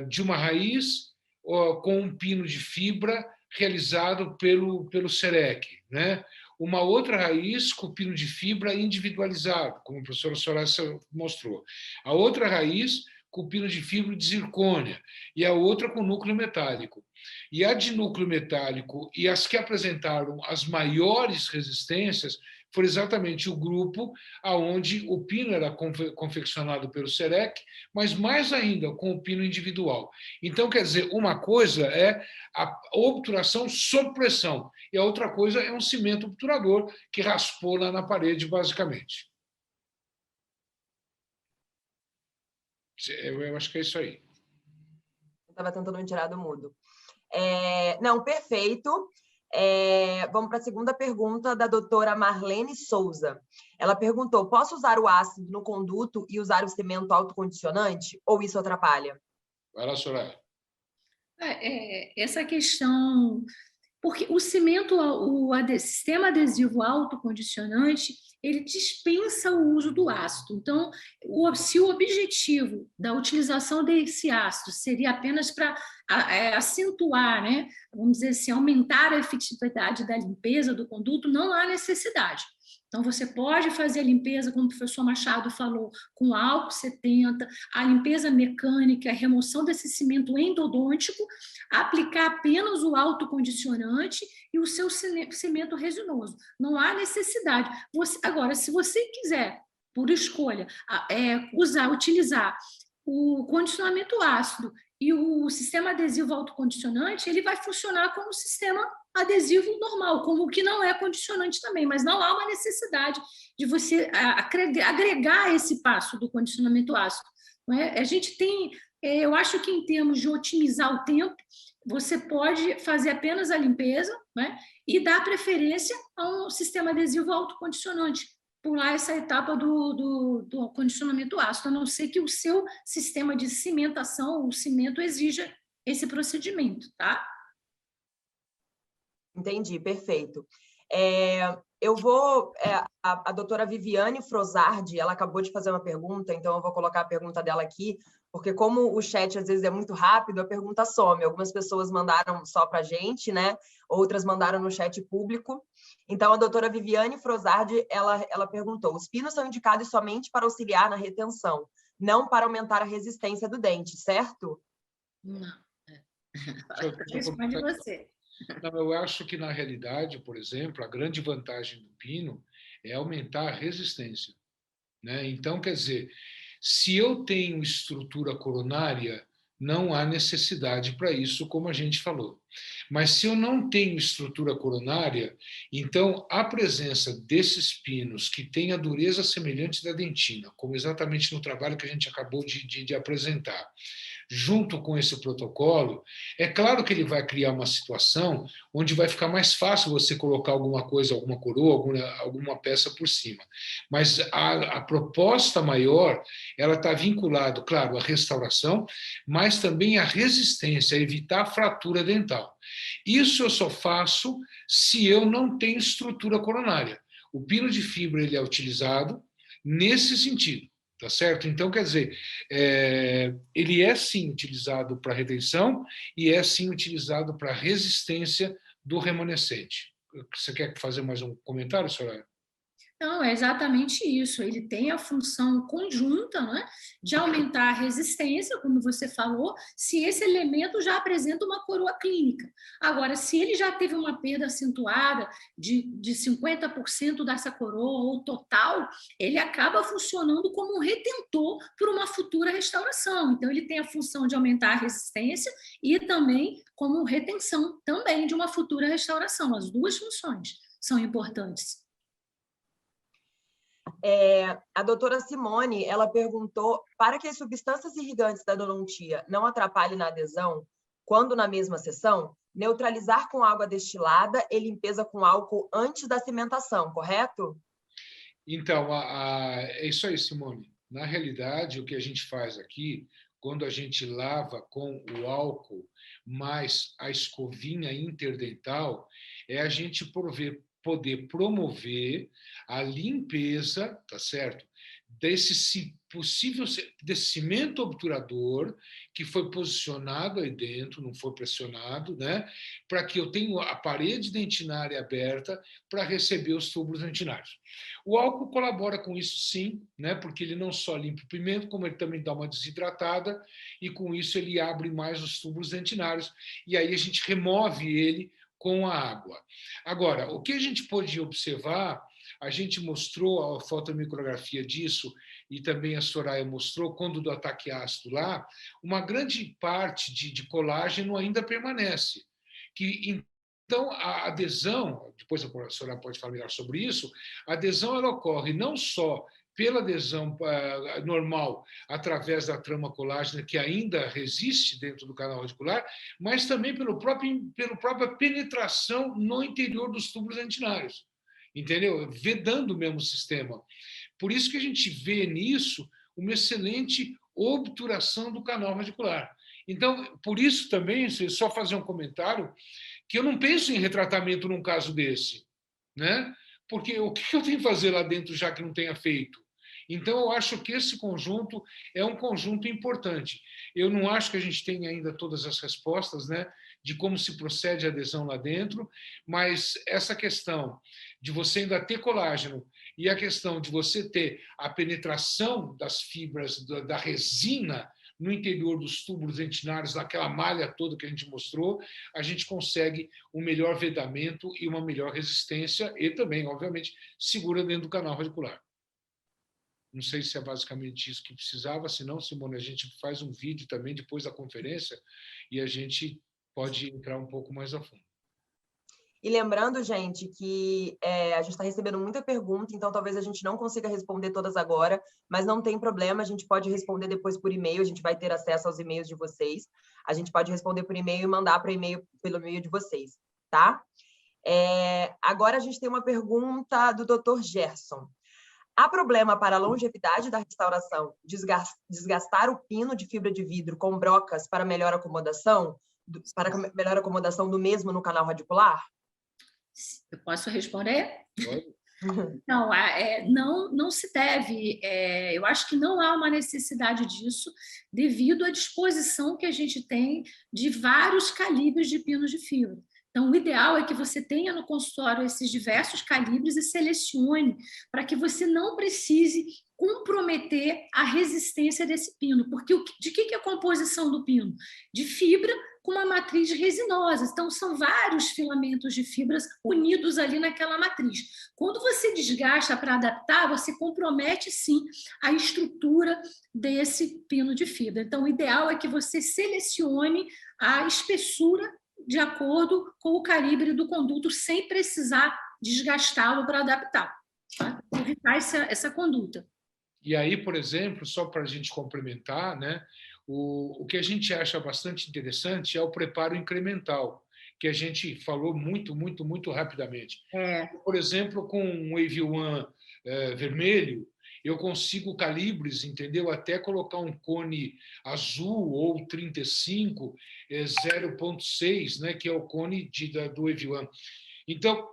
de uma raiz com um pino de fibra realizado pelo SEREC, né? Uma outra raiz com pino de fibra individualizado, como a professora Soraya mostrou. A outra raiz com pino de fibra de zircônia e a outra com núcleo metálico. E a de núcleo metálico e as que apresentaram as maiores resistências foi exatamente o grupo onde o pino era confeccionado pelo SEREC, mas mais ainda com o pino individual. Então, quer dizer, uma coisa é a obturação sob pressão e a outra coisa é um cimento obturador que raspou lá na parede, basicamente. Eu acho que é isso aí. Eu estava tentando me tirar do mudo. Não, perfeito. Vamos para a segunda pergunta da doutora Marlene Souza. Ela perguntou, posso usar o ácido no conduto e usar o cimento autocondicionante? Ou isso atrapalha? Vai lá, Soraya. Essa questão... Porque o cimento, o sistema adesivo autocondicionante, ele dispensa o uso do ácido. Então, se o objetivo da utilização desse ácido seria apenas para acentuar, né, vamos dizer assim, aumentar a efetividade da limpeza do conduto, não há necessidade. Então, você pode fazer a limpeza, como o professor Machado falou, com álcool 70, a limpeza mecânica, a remoção desse cimento endodôntico, aplicar apenas o autocondicionante e o seu cimento resinoso. Não há necessidade. Agora, se você quiser, por escolha, utilizar o condicionamento ácido e o sistema adesivo autocondicionante, ele vai funcionar como sistema adesivo normal, como o que não é condicionante também, mas não há uma necessidade de você agregar esse passo do condicionamento ácido. Não é? A gente tem, eu acho que em termos de otimizar o tempo, você pode fazer apenas a limpeza, né, e dar preferência a um sistema adesivo autocondicionante, pular essa etapa do condicionamento ácido, a não ser que o seu sistema de cimentação, o cimento, exija esse procedimento, tá? Entendi, perfeito. Eu vou... a doutora Viviane Frosardi, ela acabou de fazer uma pergunta, então eu vou colocar a pergunta dela aqui, porque como o chat às vezes é muito rápido, a pergunta some. Algumas pessoas mandaram só para a gente, né? Outras mandaram no chat público. Então, a doutora Viviane Frosardi, ela perguntou, os pinos são indicados somente para auxiliar na retenção, não para aumentar a resistência do dente, certo? Não. Responde você. Não, eu acho que, na realidade, por exemplo, a grande vantagem do pino é aumentar a resistência, né? Então, quer dizer, se eu tenho estrutura coronária, não há necessidade para isso, como a gente falou. Mas se eu não tenho estrutura coronária, então a presença desses pinos que têm a dureza semelhante da dentina, como exatamente no trabalho que a gente acabou de apresentar, junto com esse protocolo, é claro que ele vai criar uma situação onde vai ficar mais fácil você colocar alguma coisa, alguma coroa, alguma peça por cima. Mas a proposta maior, ela está vinculada, claro, à restauração, mas também à resistência, a evitar a fratura dental. Isso eu só faço se eu não tenho estrutura coronária. O pino de fibra ele é utilizado nesse sentido, tá certo? Então, quer dizer, ele é sim utilizado para retenção e é sim utilizado para resistência do remanescente. Você quer fazer mais um comentário, Soraya? Não, é exatamente isso. Ele tem a função conjunta, né, de aumentar a resistência, como você falou, se esse elemento já apresenta uma coroa clínica. Agora, se ele já teve uma perda acentuada de 50% dessa coroa ou total, ele acaba funcionando como um retentor para uma futura restauração. Então, ele tem a função de aumentar a resistência e também como retenção também de uma futura restauração. As duas funções são importantes. A doutora Simone, ela perguntou, para que as substâncias irrigantes da endodontia não atrapalhem na adesão, quando na mesma sessão, neutralizar com água destilada e limpeza com álcool antes da cimentação, correto? Então, é isso aí, Simone. Na realidade, o que a gente faz aqui, quando a gente lava com o álcool mais a escovinha interdental, é a gente poder promover a limpeza, tá certo? Desse possível desse cimento obturador que foi posicionado aí dentro, não foi pressionado, né? Para que eu tenha a parede dentinária aberta para receber os tubos dentinários. O álcool colabora com isso sim, né? Porque ele não só limpa o pimento, como ele também dá uma desidratada e com isso ele abre mais os tubos dentinários e aí a gente remove ele com a água. Agora, o que a gente pode observar, a gente mostrou a fotomicrografia disso, e também a Soraya mostrou, quando do ataque ácido lá, uma grande parte de colágeno ainda permanece. Então, a adesão, depois a Soraya pode falar melhor sobre isso, a adesão ela ocorre não só pela adesão normal através da trama colágena, que ainda resiste dentro do canal radicular, mas também pela própria penetração no interior dos túbulos dentinários, entendeu? Vedando o mesmo sistema. Por isso que a gente vê nisso uma excelente obturação do canal radicular. Então, por isso também, só fazer um comentário, que eu não penso em retratamento num caso desse, né? Porque o que eu tenho que fazer lá dentro já que não tenha feito? Então, eu acho que esse conjunto é um conjunto importante. Eu não acho que a gente tenha ainda todas as respostas, né, de como se procede a adesão lá dentro, mas essa questão de você ainda ter colágeno e a questão de você ter a penetração das fibras da resina no interior dos túbulos dentinários, naquela malha toda que a gente mostrou, a gente consegue um melhor vedamento e uma melhor resistência e também, obviamente, segura dentro do canal radicular. Não sei se é basicamente isso que precisava, se não, Simone, a gente faz um vídeo também depois da conferência e a gente pode entrar um pouco mais a fundo. E lembrando, gente, que a gente está recebendo muita pergunta, então talvez a gente não consiga responder todas agora, mas não tem problema, a gente pode responder depois por e-mail, a gente vai ter acesso aos e-mails de vocês, a gente pode responder por e-mail e mandar para e-mail pelo e-mail de vocês, tá? Agora a gente tem uma pergunta do Dr. Gerson. Há problema para a longevidade da restauração desgastar o pino de fibra de vidro com brocas para melhor acomodação do mesmo no canal radicular? Eu posso responder? Pode? Não, não se deve. Eu acho que não há uma necessidade disso devido à disposição que a gente tem de vários calibres de pinos de fibra. Então, o ideal é que você tenha no consultório esses diversos calibres e selecione para que você não precise comprometer a resistência desse pino. Porque de que é a composição do pino? De fibra com uma matriz resinosa. Então, são vários filamentos de fibras unidos ali naquela matriz. Quando você desgasta para adaptar, você compromete, sim, a estrutura desse pino de fibra. Então, o ideal é que você selecione a espessura de acordo com o calibre do conduto, sem precisar desgastá-lo para adaptar, tá? Evitar essa conduta. E aí, por exemplo, só para a gente complementar, né, O que a gente acha bastante interessante é o preparo incremental, que a gente falou muito rapidamente. Por exemplo, com um Wave One vermelho, eu consigo calibres, entendeu? Até colocar um cone azul ou 35, 0.6, né? Que é o cone do Wave One. Então,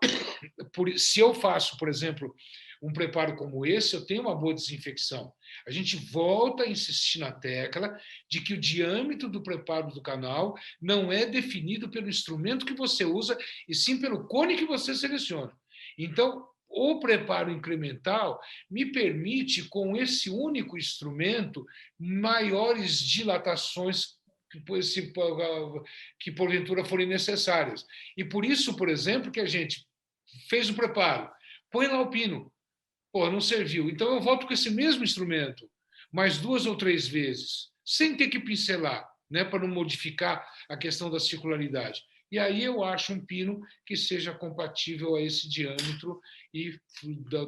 se eu faço, por exemplo, um preparo como esse, eu tenho uma boa desinfecção. A gente volta a insistir na tecla de que o diâmetro do preparo do canal não é definido pelo instrumento que você usa, e sim pelo cone que você seleciona. Então, o preparo incremental me permite, com esse único instrumento, maiores dilatações que porventura forem necessárias. E por isso, por exemplo, que a gente fez o preparo, põe lá o pino, não serviu. Então eu volto com esse mesmo instrumento, mais 2 ou 3 vezes, sem ter que pincelar, né, para não modificar a questão da circularidade. E aí eu acho um pino que seja compatível a esse diâmetro e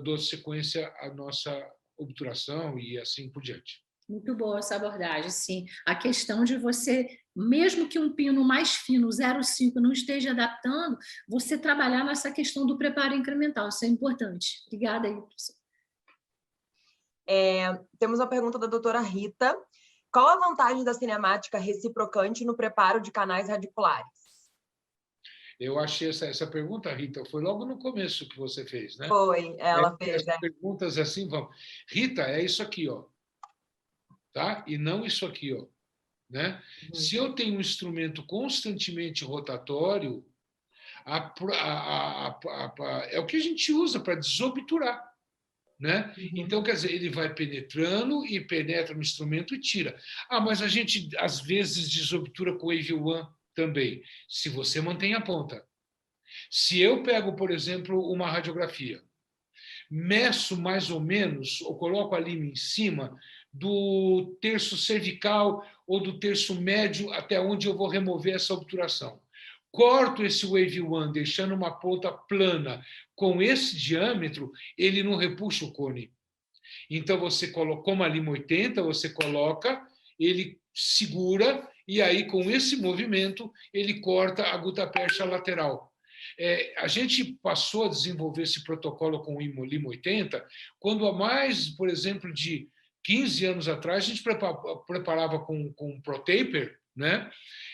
dou sequência à nossa obturação e assim por diante. Muito boa essa abordagem, sim. A questão de você, mesmo que um pino mais fino, 0,5, não esteja adaptando, você trabalhar nessa questão do preparo incremental, isso é importante. Obrigada aí, professor. Temos uma pergunta da doutora Rita. Qual a vantagem da cinemática reciprocante no preparo de canais radiculares? Eu achei essa pergunta, Rita, foi logo no começo que você fez, né? Foi, ela fez. Perguntas assim, vamos. Rita, é isso aqui, ó. Tá? E não isso aqui, ó. Né? Se eu tenho um instrumento constantemente rotatório, é o que a gente usa para desobturar. Né? Então, quer dizer, ele vai penetrando e penetra no instrumento e tira. Mas a gente, às vezes, desobtura com o Wave One também, se você mantém a ponta. Se eu pego, por exemplo, uma radiografia, meço mais ou menos, ou coloco a lima em cima do terço cervical ou do terço médio até onde eu vou remover essa obturação. Corto esse Wave One, deixando uma ponta plana com esse diâmetro, ele não repuxa o cone. Então, você coloca, como a lima 80, você coloca, ele segura, e aí, com esse movimento, ele corta a gutapercha lateral. A gente passou a desenvolver esse protocolo com o lima 80, quando há mais, por exemplo, de 15 anos atrás, a gente preparava com ProTaper, né?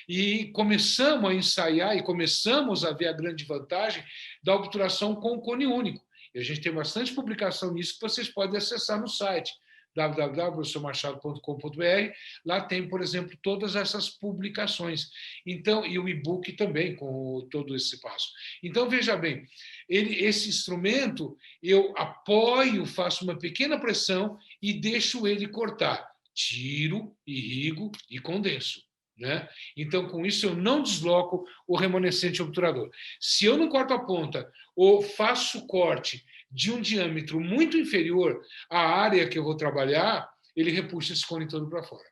E começamos a ensaiar e começamos a ver a grande vantagem da obturação com cone único. E a gente tem bastante publicação nisso que vocês podem acessar no site www.professormachado.com.br. Lá tem, por exemplo, todas essas publicações. Então, e o e-book também com todo esse passo. Então, veja bem, esse instrumento eu apoio, faço uma pequena pressão e deixo ele cortar. Tiro, irrigo e condenso. Né? Então, com isso, eu não desloco o remanescente obturador. Se eu não corto a ponta ou faço corte de um diâmetro muito inferior à área que eu vou trabalhar, ele repuxa esse cone todo para fora.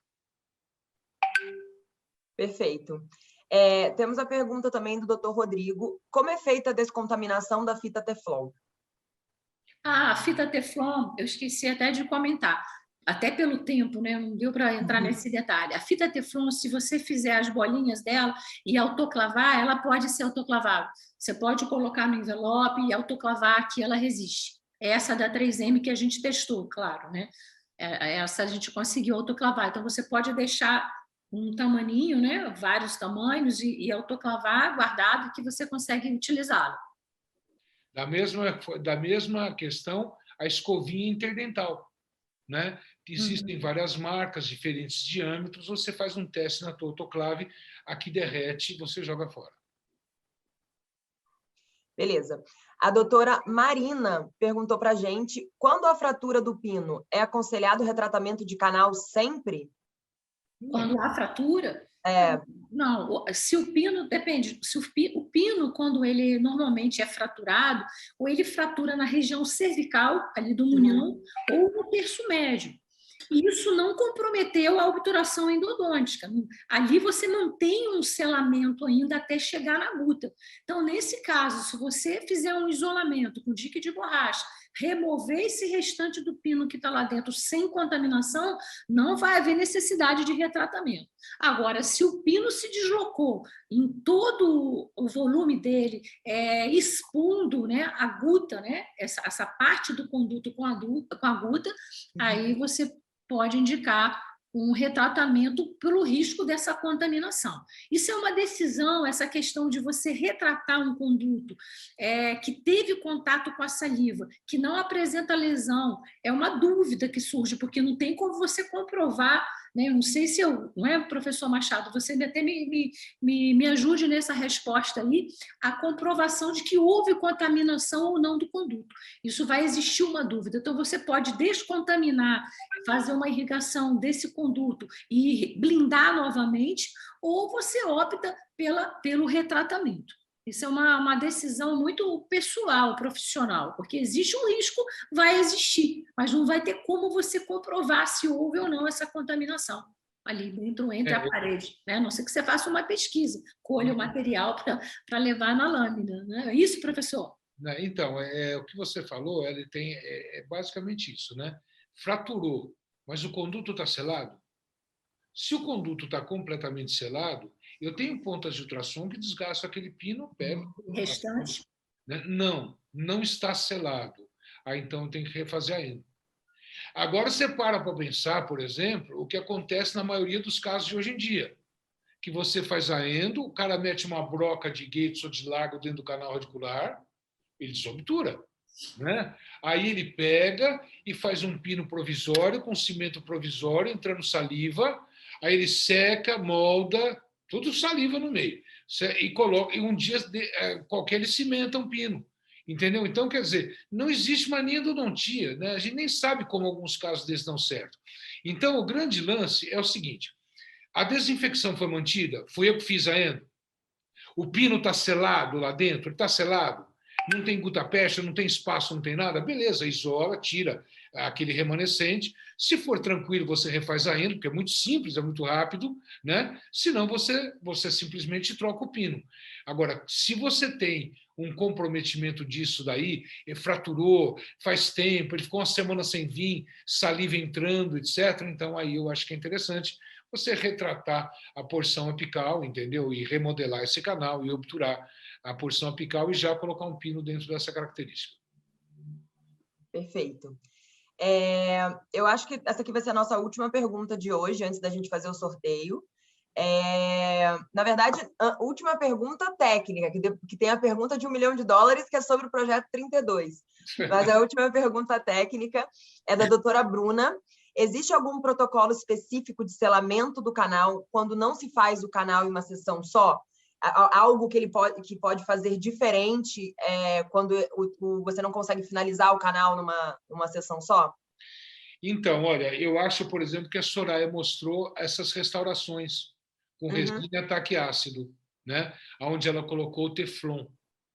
Perfeito. Temos a pergunta também do Dr. Rodrigo. Como é feita a descontaminação da fita Teflon? A fita Teflon, eu esqueci até de comentar. Até pelo tempo, né? Não deu para entrar nesse detalhe. A fita Teflon, se você fizer as bolinhas dela e autoclavar, ela pode ser autoclavável. Você pode colocar no envelope e autoclavar, que ela resiste. É essa da 3M que a gente testou, claro, né? Essa a gente conseguiu autoclavar. Então, você pode deixar um tamaninho, né? Vários tamanhos e autoclavar guardado que você consegue utilizá-lo. Da mesma questão, a escovinha interdental. Né? Existem várias marcas, diferentes diâmetros, você faz um teste na tua autoclave, aqui derrete e você joga fora. Beleza. A doutora Marina perguntou para a gente, quando a fratura do pino, é aconselhado o retratamento de canal sempre? Quando há fratura? Não, se o pino, depende, se o pino, quando ele normalmente é fraturado, ou ele fratura na região cervical, ali do munhão, ou no terço médio. E isso não comprometeu a obturação endodôntica. Ali você mantém um selamento ainda até chegar na guta. Então, nesse caso, se você fizer um isolamento com dique de borracha, remover esse restante do pino que está lá dentro sem contaminação, não vai haver necessidade de retratamento. Agora, se o pino se deslocou em todo o volume dele, expondo, né, a guta, né, essa parte do conduto com a guta, aí você pode indicar um retratamento pelo risco dessa contaminação. Isso é uma decisão, essa questão de você retratar um conduto que teve contato com a saliva, que não apresenta lesão, é uma dúvida que surge, porque não tem como você comprovar, né? Eu não sei se não é, professor Machado, você até me ajude nessa resposta aí, a comprovação de que houve contaminação ou não do conduto. Isso vai existir uma dúvida. Então, você pode descontaminar, fazer uma irrigação desse conduto e blindar novamente, ou você opta pelo retratamento. Isso é uma decisão muito pessoal, profissional, porque existe um risco, vai existir, mas não vai ter como você comprovar se houve ou não essa contaminação ali dentro, entre a parede, né? A não ser que você faça uma pesquisa, colha o material para levar na lâmina. Né? É isso, professor? Então, o que você falou, ele tem basicamente isso, né? Fraturou, mas o conduto está selado? Se o conduto está completamente selado, eu tenho pontas de ultrassom que desgastam aquele pino, pego. O restante? Não está selado. Aí, então, tem que refazer a endo. Agora, você para pensar, por exemplo, o que acontece na maioria dos casos de hoje em dia, que você faz a endo, o cara mete uma broca de Gates ou de Lago dentro do canal radicular, ele desobtura. Né? Aí ele pega e faz um pino provisório, com cimento provisório, entrando saliva, aí ele seca, molda, tudo saliva no meio, e coloca, e um dia qualquer ele cimenta um pino. Entendeu? Então, quer dizer, não existe mania endodontia, né? A gente nem sabe como alguns casos desses dão certo. Então, o grande lance é o seguinte: a desinfecção foi mantida, fui eu que fiz a endo. O pino está selado lá dentro, ele está selado, não tem gutapeste, não tem espaço, não tem nada, beleza, isola, tira aquele remanescente. Se for tranquilo, você refaz a endo, porque é muito simples, é muito rápido, né? Senão você simplesmente troca o pino. Agora, se você tem um comprometimento disso daí, fraturou, faz tempo, ele ficou uma semana sem vir, saliva entrando, etc., então aí eu acho que é interessante você retratar a porção apical, entendeu? E remodelar esse canal e obturar a porção apical e já colocar um pino dentro dessa característica. Perfeito. Eu acho que essa aqui vai ser a nossa última pergunta de hoje, antes da gente fazer o sorteio. Na verdade, a última pergunta técnica, que tem a pergunta de $1 milhão, que é sobre o projeto 32. Mas a última pergunta técnica é da doutora Bruna. Existe algum protocolo específico de selamento do canal quando não se faz o canal em uma sessão só? Algo que pode fazer diferente quando você não consegue finalizar o canal numa sessão só? Então, olha, eu acho, por exemplo, que a Soraya mostrou essas restaurações com resina e ataque ácido, né? Onde ela colocou o Teflon,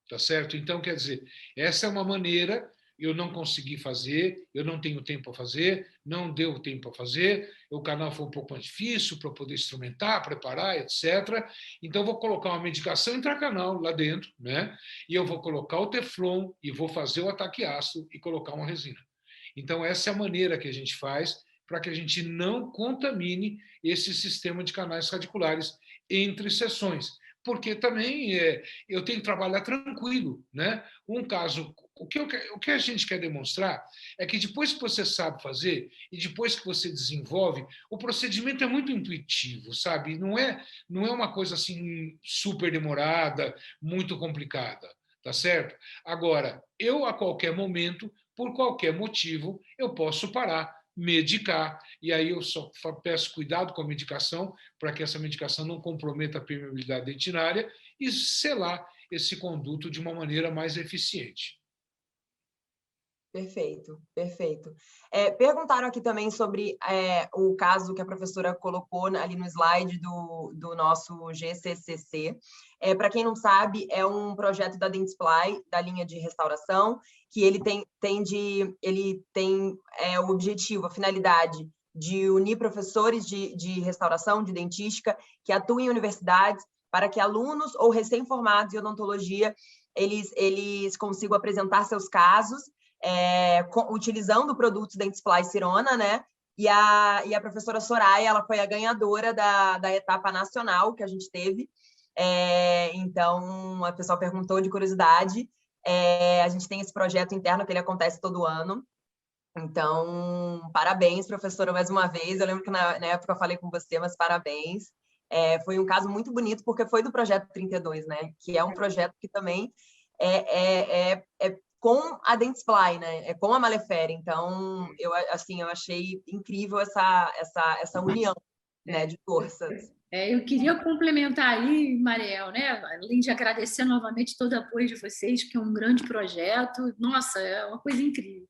tá certo? Então, quer dizer, essa é uma maneira. Eu não consegui fazer, eu não tenho tempo para fazer, não deu tempo para fazer, o canal foi um pouco mais difícil para poder instrumentar, preparar, etc. Então, vou colocar uma medicação intracanal lá dentro, né? E eu vou colocar o Teflon e vou fazer o ataque ácido e colocar uma resina. Então, essa é a maneira que a gente faz para que a gente não contamine esse sistema de canais radiculares entre sessões. Porque também eu tenho que trabalhar tranquilo, né? Um caso, o que a gente quer demonstrar é que depois que você sabe fazer e depois que você desenvolve, o procedimento é muito intuitivo, sabe? Não é uma coisa assim super demorada, muito complicada, tá certo? Agora, eu a qualquer momento, por qualquer motivo, eu posso parar, medicar, e aí eu só peço cuidado com a medicação para que essa medicação não comprometa a permeabilidade dentinária e selar esse conduto de uma maneira mais eficiente. Perfeito, perfeito. Perguntaram aqui também sobre o caso que a professora colocou ali no slide do nosso GCCC. Para quem não sabe, é um projeto da Dentsply, da linha de restauração, que ele tem o objetivo, a finalidade de unir professores de restauração, de dentística, que atuam em universidades, para que alunos ou recém-formados em odontologia eles consigam apresentar seus casos utilizando produtos Dentsply Sirona, né? E a professora Soraya, ela foi a ganhadora da etapa nacional que a gente teve. Então, a pessoa perguntou de curiosidade. A gente tem esse projeto interno que ele acontece todo ano. Então, parabéns, professora, mais uma vez. Eu lembro que na época eu falei com você, mas parabéns. Foi um caso muito bonito, porque foi do Projeto 32, né? Que é um projeto que também é com a Dentsply, né? É com a Malefere. Então, eu achei incrível essa união, né, de forças. Eu queria complementar aí, Mariel, né? Além de agradecer novamente todo o apoio de vocês, que é um grande projeto. Nossa, é uma coisa incrível.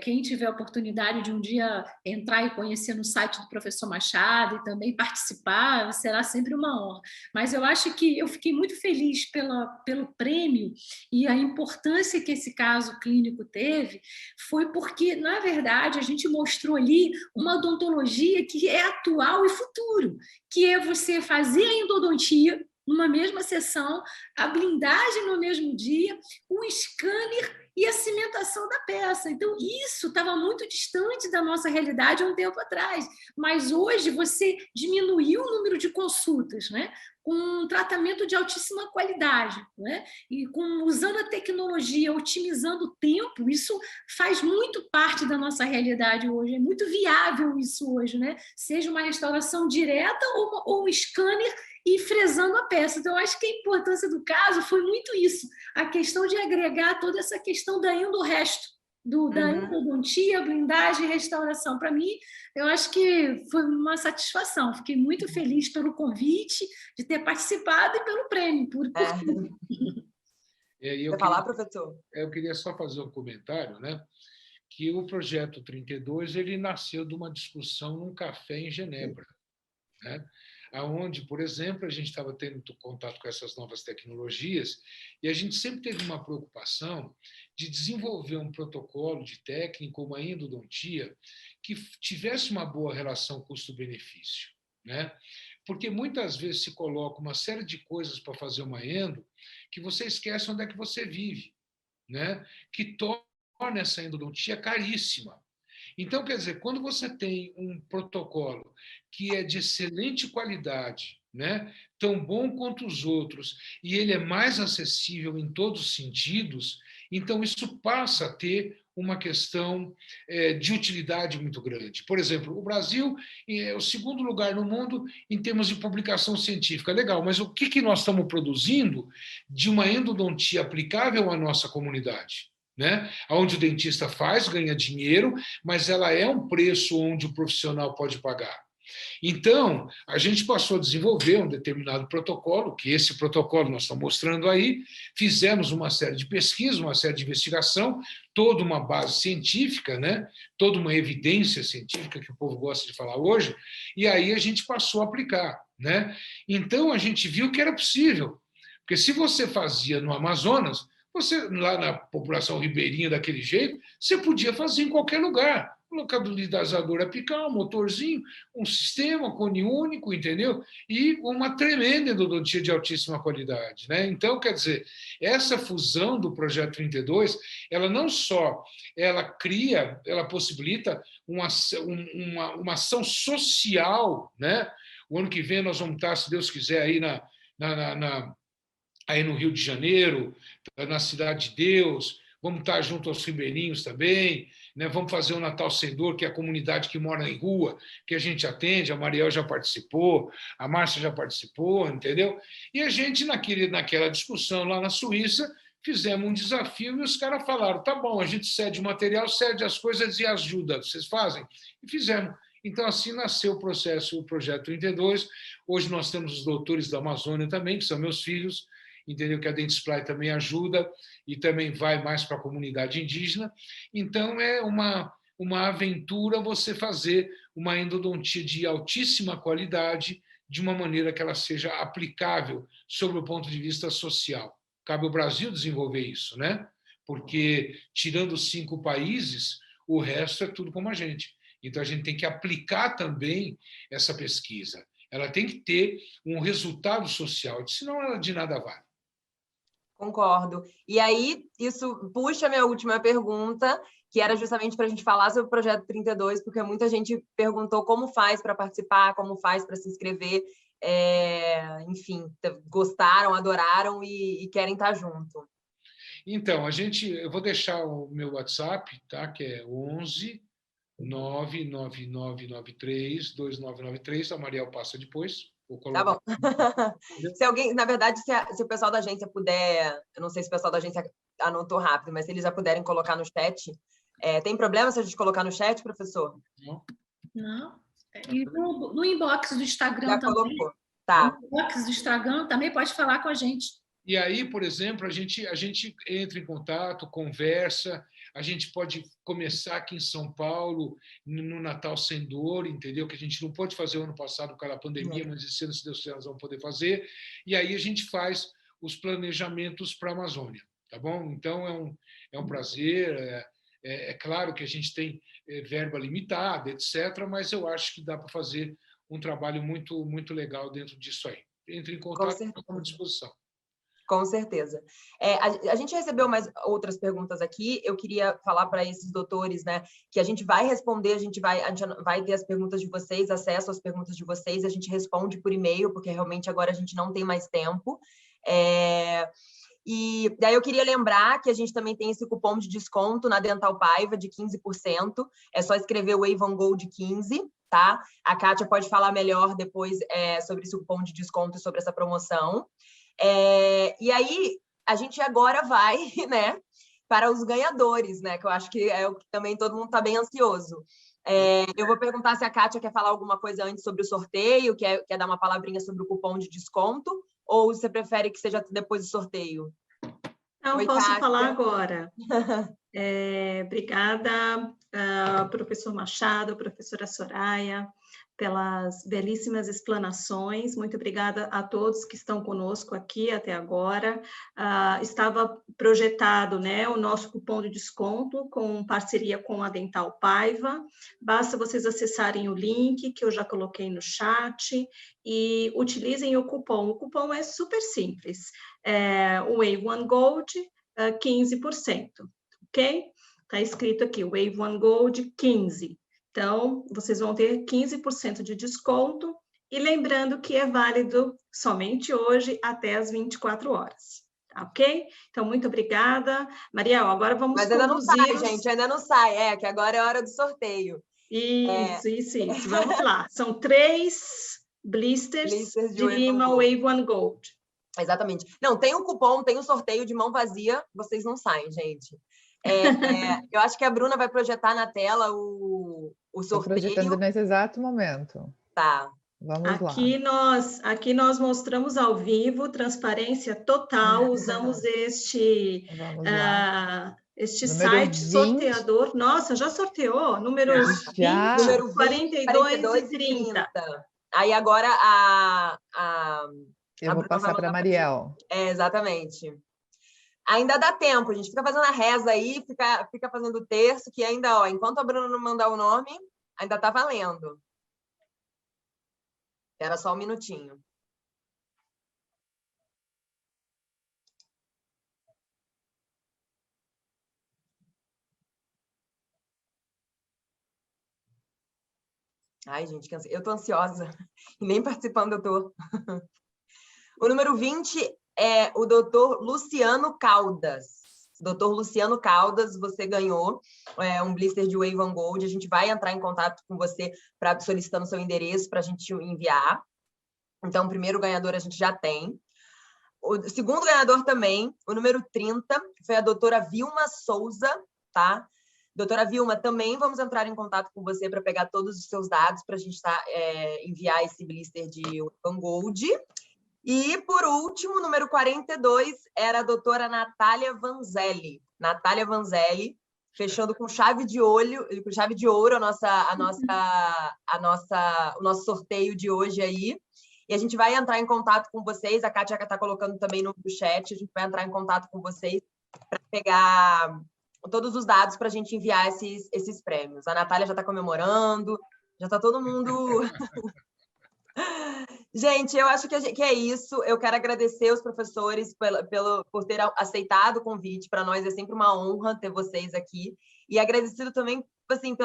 Quem tiver a oportunidade de um dia entrar e conhecer no site do professor Machado e também participar, será sempre uma honra. Mas eu acho que eu fiquei muito feliz pelo prêmio e a importância que esse caso clínico teve foi porque, na verdade, a gente mostrou ali uma odontologia que é atual e futuro, que é você fazer a endodontia numa mesma sessão, a blindagem no mesmo dia, o scanner e a cimentação da peça. Então, isso estava muito distante da nossa realidade há um tempo atrás. Mas hoje você diminuiu o número de consultas, né? Com um tratamento de altíssima qualidade, né? E usando a tecnologia, otimizando o tempo, isso faz muito parte da nossa realidade hoje. É muito viável isso hoje, né? Seja uma restauração direta ou um scanner e fresando a peça. Então, eu acho que a importância do caso foi muito isso, a questão de agregar toda essa questão da resto, da endodontia, blindagem e restauração. Para mim, eu acho que foi uma satisfação. Fiquei muito feliz pelo convite, de ter participado e pelo prêmio. Quer falar, professor? Eu queria só fazer um comentário, né? Que o projeto 32 ele nasceu de uma discussão num café em Genebra, né? Onde, por exemplo, a gente estava tendo contato com essas novas tecnologias e a gente sempre teve uma preocupação de desenvolver um protocolo de técnica, uma endodontia, que tivesse uma boa relação custo-benefício, né? Porque muitas vezes se coloca uma série de coisas para fazer uma endo que você esquece onde é que você vive, né? Que torna essa endodontia caríssima. Então, quer dizer, quando você tem um protocolo que é de excelente qualidade, né, tão bom quanto os outros, e ele é mais acessível em todos os sentidos, então isso passa a ter uma questão de utilidade muito grande. Por exemplo, o Brasil é o segundo lugar no mundo em termos de publicação científica. Legal, mas o que nós estamos produzindo de uma endodontia aplicável à nossa comunidade? Né? Onde o dentista faz, ganha dinheiro, mas ela é um preço onde o profissional pode pagar. Então, a gente passou a desenvolver um determinado protocolo, que esse protocolo nós estamos mostrando aí, fizemos uma série de pesquisas, uma série de investigação, toda uma base científica, né? Toda uma evidência científica que o povo gosta de falar hoje, e aí a gente passou a aplicar, né? Então, a gente viu que era possível, porque se você fazia no Amazonas, você, lá na população ribeirinha daquele jeito, você podia fazer em qualquer lugar. Um localizador apical, um motorzinho, um sistema, cone único, entendeu? E uma tremenda endodontia de altíssima qualidade, né? Então, quer dizer, essa fusão do Projeto 32, ela não só ela possibilita uma ação social, né? O ano que vem nós vamos estar, se Deus quiser, aí no Rio de Janeiro, na Cidade de Deus, vamos estar junto aos ribeirinhos também, né? Vamos fazer o Natal Sem Dor, que é a comunidade que mora em rua, que a gente atende, a Mariel já participou, a Márcia já participou, entendeu? E a gente, naquela discussão lá na Suíça, fizemos um desafio e os caras falaram, tá bom, a gente cede o material, cede as coisas e ajuda, vocês fazem? E fizemos. Então, assim nasceu o Projeto 32. Hoje nós temos os doutores da Amazônia também, que são meus filhos, entendeu? Que a Dentsply também ajuda e também vai mais para a comunidade indígena. Então, é uma aventura você fazer uma endodontia de altíssima qualidade de uma maneira que ela seja aplicável sob o ponto de vista social. Cabe ao Brasil desenvolver isso, né? Porque, tirando os 5 países, o resto é tudo como a gente. Então, a gente tem que aplicar também essa pesquisa. Ela tem que ter um resultado social, senão ela de nada vale. Concordo. E aí, isso puxa a minha última pergunta, que era justamente para a gente falar sobre o Projeto 32, porque muita gente perguntou como faz para participar, como faz para se inscrever, enfim, gostaram, adoraram e querem estar junto. Então, eu vou deixar o meu WhatsApp, tá? Que é 11 99993 2993. A Mariel passa depois. Tá bom. Se alguém, na verdade, se o pessoal da agência puder, eu não sei se o pessoal da agência anotou rápido, mas se eles já puderem colocar no chat, tem problema se a gente colocar no chat, professor? Não. E no inbox do Instagram já também. Colocou. Tá. No inbox do Instagram também pode falar com a gente. E aí, por exemplo, a gente entra em contato, conversa, a gente pode começar aqui em São Paulo, no Natal Sem Dor, entendeu? Que a gente não pôde fazer o ano passado por causa da pandemia, mas esse ano, se Deus quiser, nós vamos poder fazer. E aí a gente faz os planejamentos para a Amazônia, tá bom? Então, é um prazer. É claro que a gente tem verba limitada, etc., mas eu acho que dá para fazer um trabalho muito, muito legal dentro disso aí. Entre em contato e estamos à disposição. Com certeza. A gente recebeu mais outras perguntas aqui. Eu queria falar para esses doutores, né, que a gente vai responder, a gente vai ter as perguntas de vocês, acesso às perguntas de vocês, a gente responde por e-mail, porque realmente agora a gente não tem mais tempo. E daí eu queria lembrar que a gente também tem esse cupom de desconto na Dental Paiva de 15%. É só escrever o Wave on Gold 15, tá? A Kátia pode falar melhor depois sobre esse cupom de desconto e sobre essa promoção. E aí, a gente agora vai, né, para os ganhadores, né, que eu acho que é o que também todo mundo está bem ansioso. Eu vou perguntar se a Kátia quer falar alguma coisa antes sobre o sorteio, quer dar uma palavrinha sobre o cupom de desconto, ou você prefere que seja depois do sorteio? Não, Oi, posso Kátia. falar agora. Obrigada, professor Machado, professora Soraya, pelas belíssimas explanações. Muito obrigada a todos que estão conosco aqui até agora. Estava projetado, né, o nosso cupom de desconto com parceria com a Dental Paiva. Basta vocês acessarem o link que eu já coloquei no chat e utilizem o cupom. O cupom é super simples. O Wave One Gold, 15%. Ok? Está escrito aqui, Wave One Gold 15. Então, vocês vão ter 15% de desconto, e lembrando que é válido somente hoje até as 24 horas. Ok? Então, muito obrigada. Mariel, agora vamos conduzir... Mas ainda conduzir... não sai, gente, ainda não sai. Que agora é a hora do sorteio. Isso. Vamos lá. São 3 blisters de Lima Wave One Gold. Exatamente. Não, tem o cupom, tem o sorteio de mão vazia, vocês não saem, gente. Eu acho que a Bruna vai projetar na tela o sorteio. Estou projetando nesse exato momento. Tá. Vamos lá. Aqui nós mostramos ao vivo, transparência total, usamos este site 20. Sorteador. Nossa, já sorteou? Número 20, número 42 e 30. Aí agora eu vou passar para a Mariel. Exatamente. Ainda dá tempo, a gente fica fazendo a reza aí, fica fazendo o terço, que ainda, enquanto a Bruna não mandar o nome, ainda tá valendo. Era só um minutinho. Ai, gente, eu tô ansiosa. E nem participando eu tô. O número 20 é o doutor Luciano Caldas. Doutor Luciano Caldas, você ganhou um blister de Wave on Gold. A gente vai entrar em contato com você solicitando seu endereço para a gente enviar. Então, o primeiro ganhador a gente já tem. O segundo ganhador também, o número 30, foi a doutora Vilma Souza, tá? Doutora Vilma, também vamos entrar em contato com você para pegar todos os seus dados para a gente enviar esse blister de Wave on Gold. E, por último, número 42, era a doutora Natália Vanzelli. Natália Vanzelli, fechando com chave de ouro o nosso sorteio de hoje aí. E a gente vai entrar em contato com vocês, a Kátia está colocando também no chat, a gente vai entrar em contato com vocês para pegar todos os dados para a gente enviar esses prêmios. A Natália já está comemorando, já está todo mundo... Gente, eu acho que é isso. Eu quero agradecer os professores por ter aceitado o convite. Para nós é sempre uma honra ter vocês aqui. E agradecido também, assim,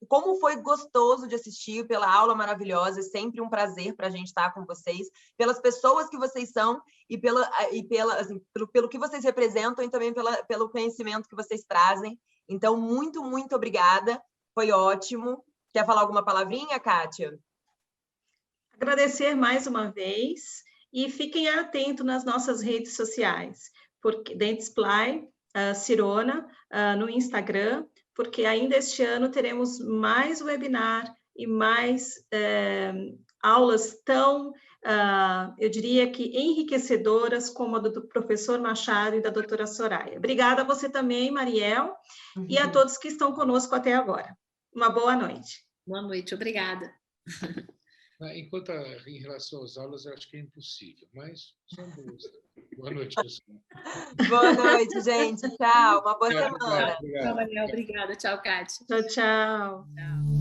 como foi gostoso de assistir, pela aula maravilhosa. É sempre um prazer para a gente estar com vocês, pelas pessoas que vocês são e pelo que vocês representam e também pelo conhecimento que vocês trazem. Então, muito, muito obrigada. Foi ótimo. Quer falar alguma palavrinha, Kátia? Agradecer mais uma vez e fiquem atentos nas nossas redes sociais, porque Dentsply Sirona no Instagram, porque ainda este ano teremos mais webinar e mais aulas tão, eu diria que enriquecedoras como a do professor Machado e da doutora Soraya. Obrigada a você também, Mariel, e a todos que estão conosco até agora. Uma boa noite. Boa noite, obrigada. Enquanto em relação às aulas, eu acho que é impossível, mas são boas. Boa noite, pessoal. Boa noite, gente. Tchau. Uma boa semana. Tchau, Mariel. Obrigada. Tchau, Kátia. Tchau, tchau. Tchau.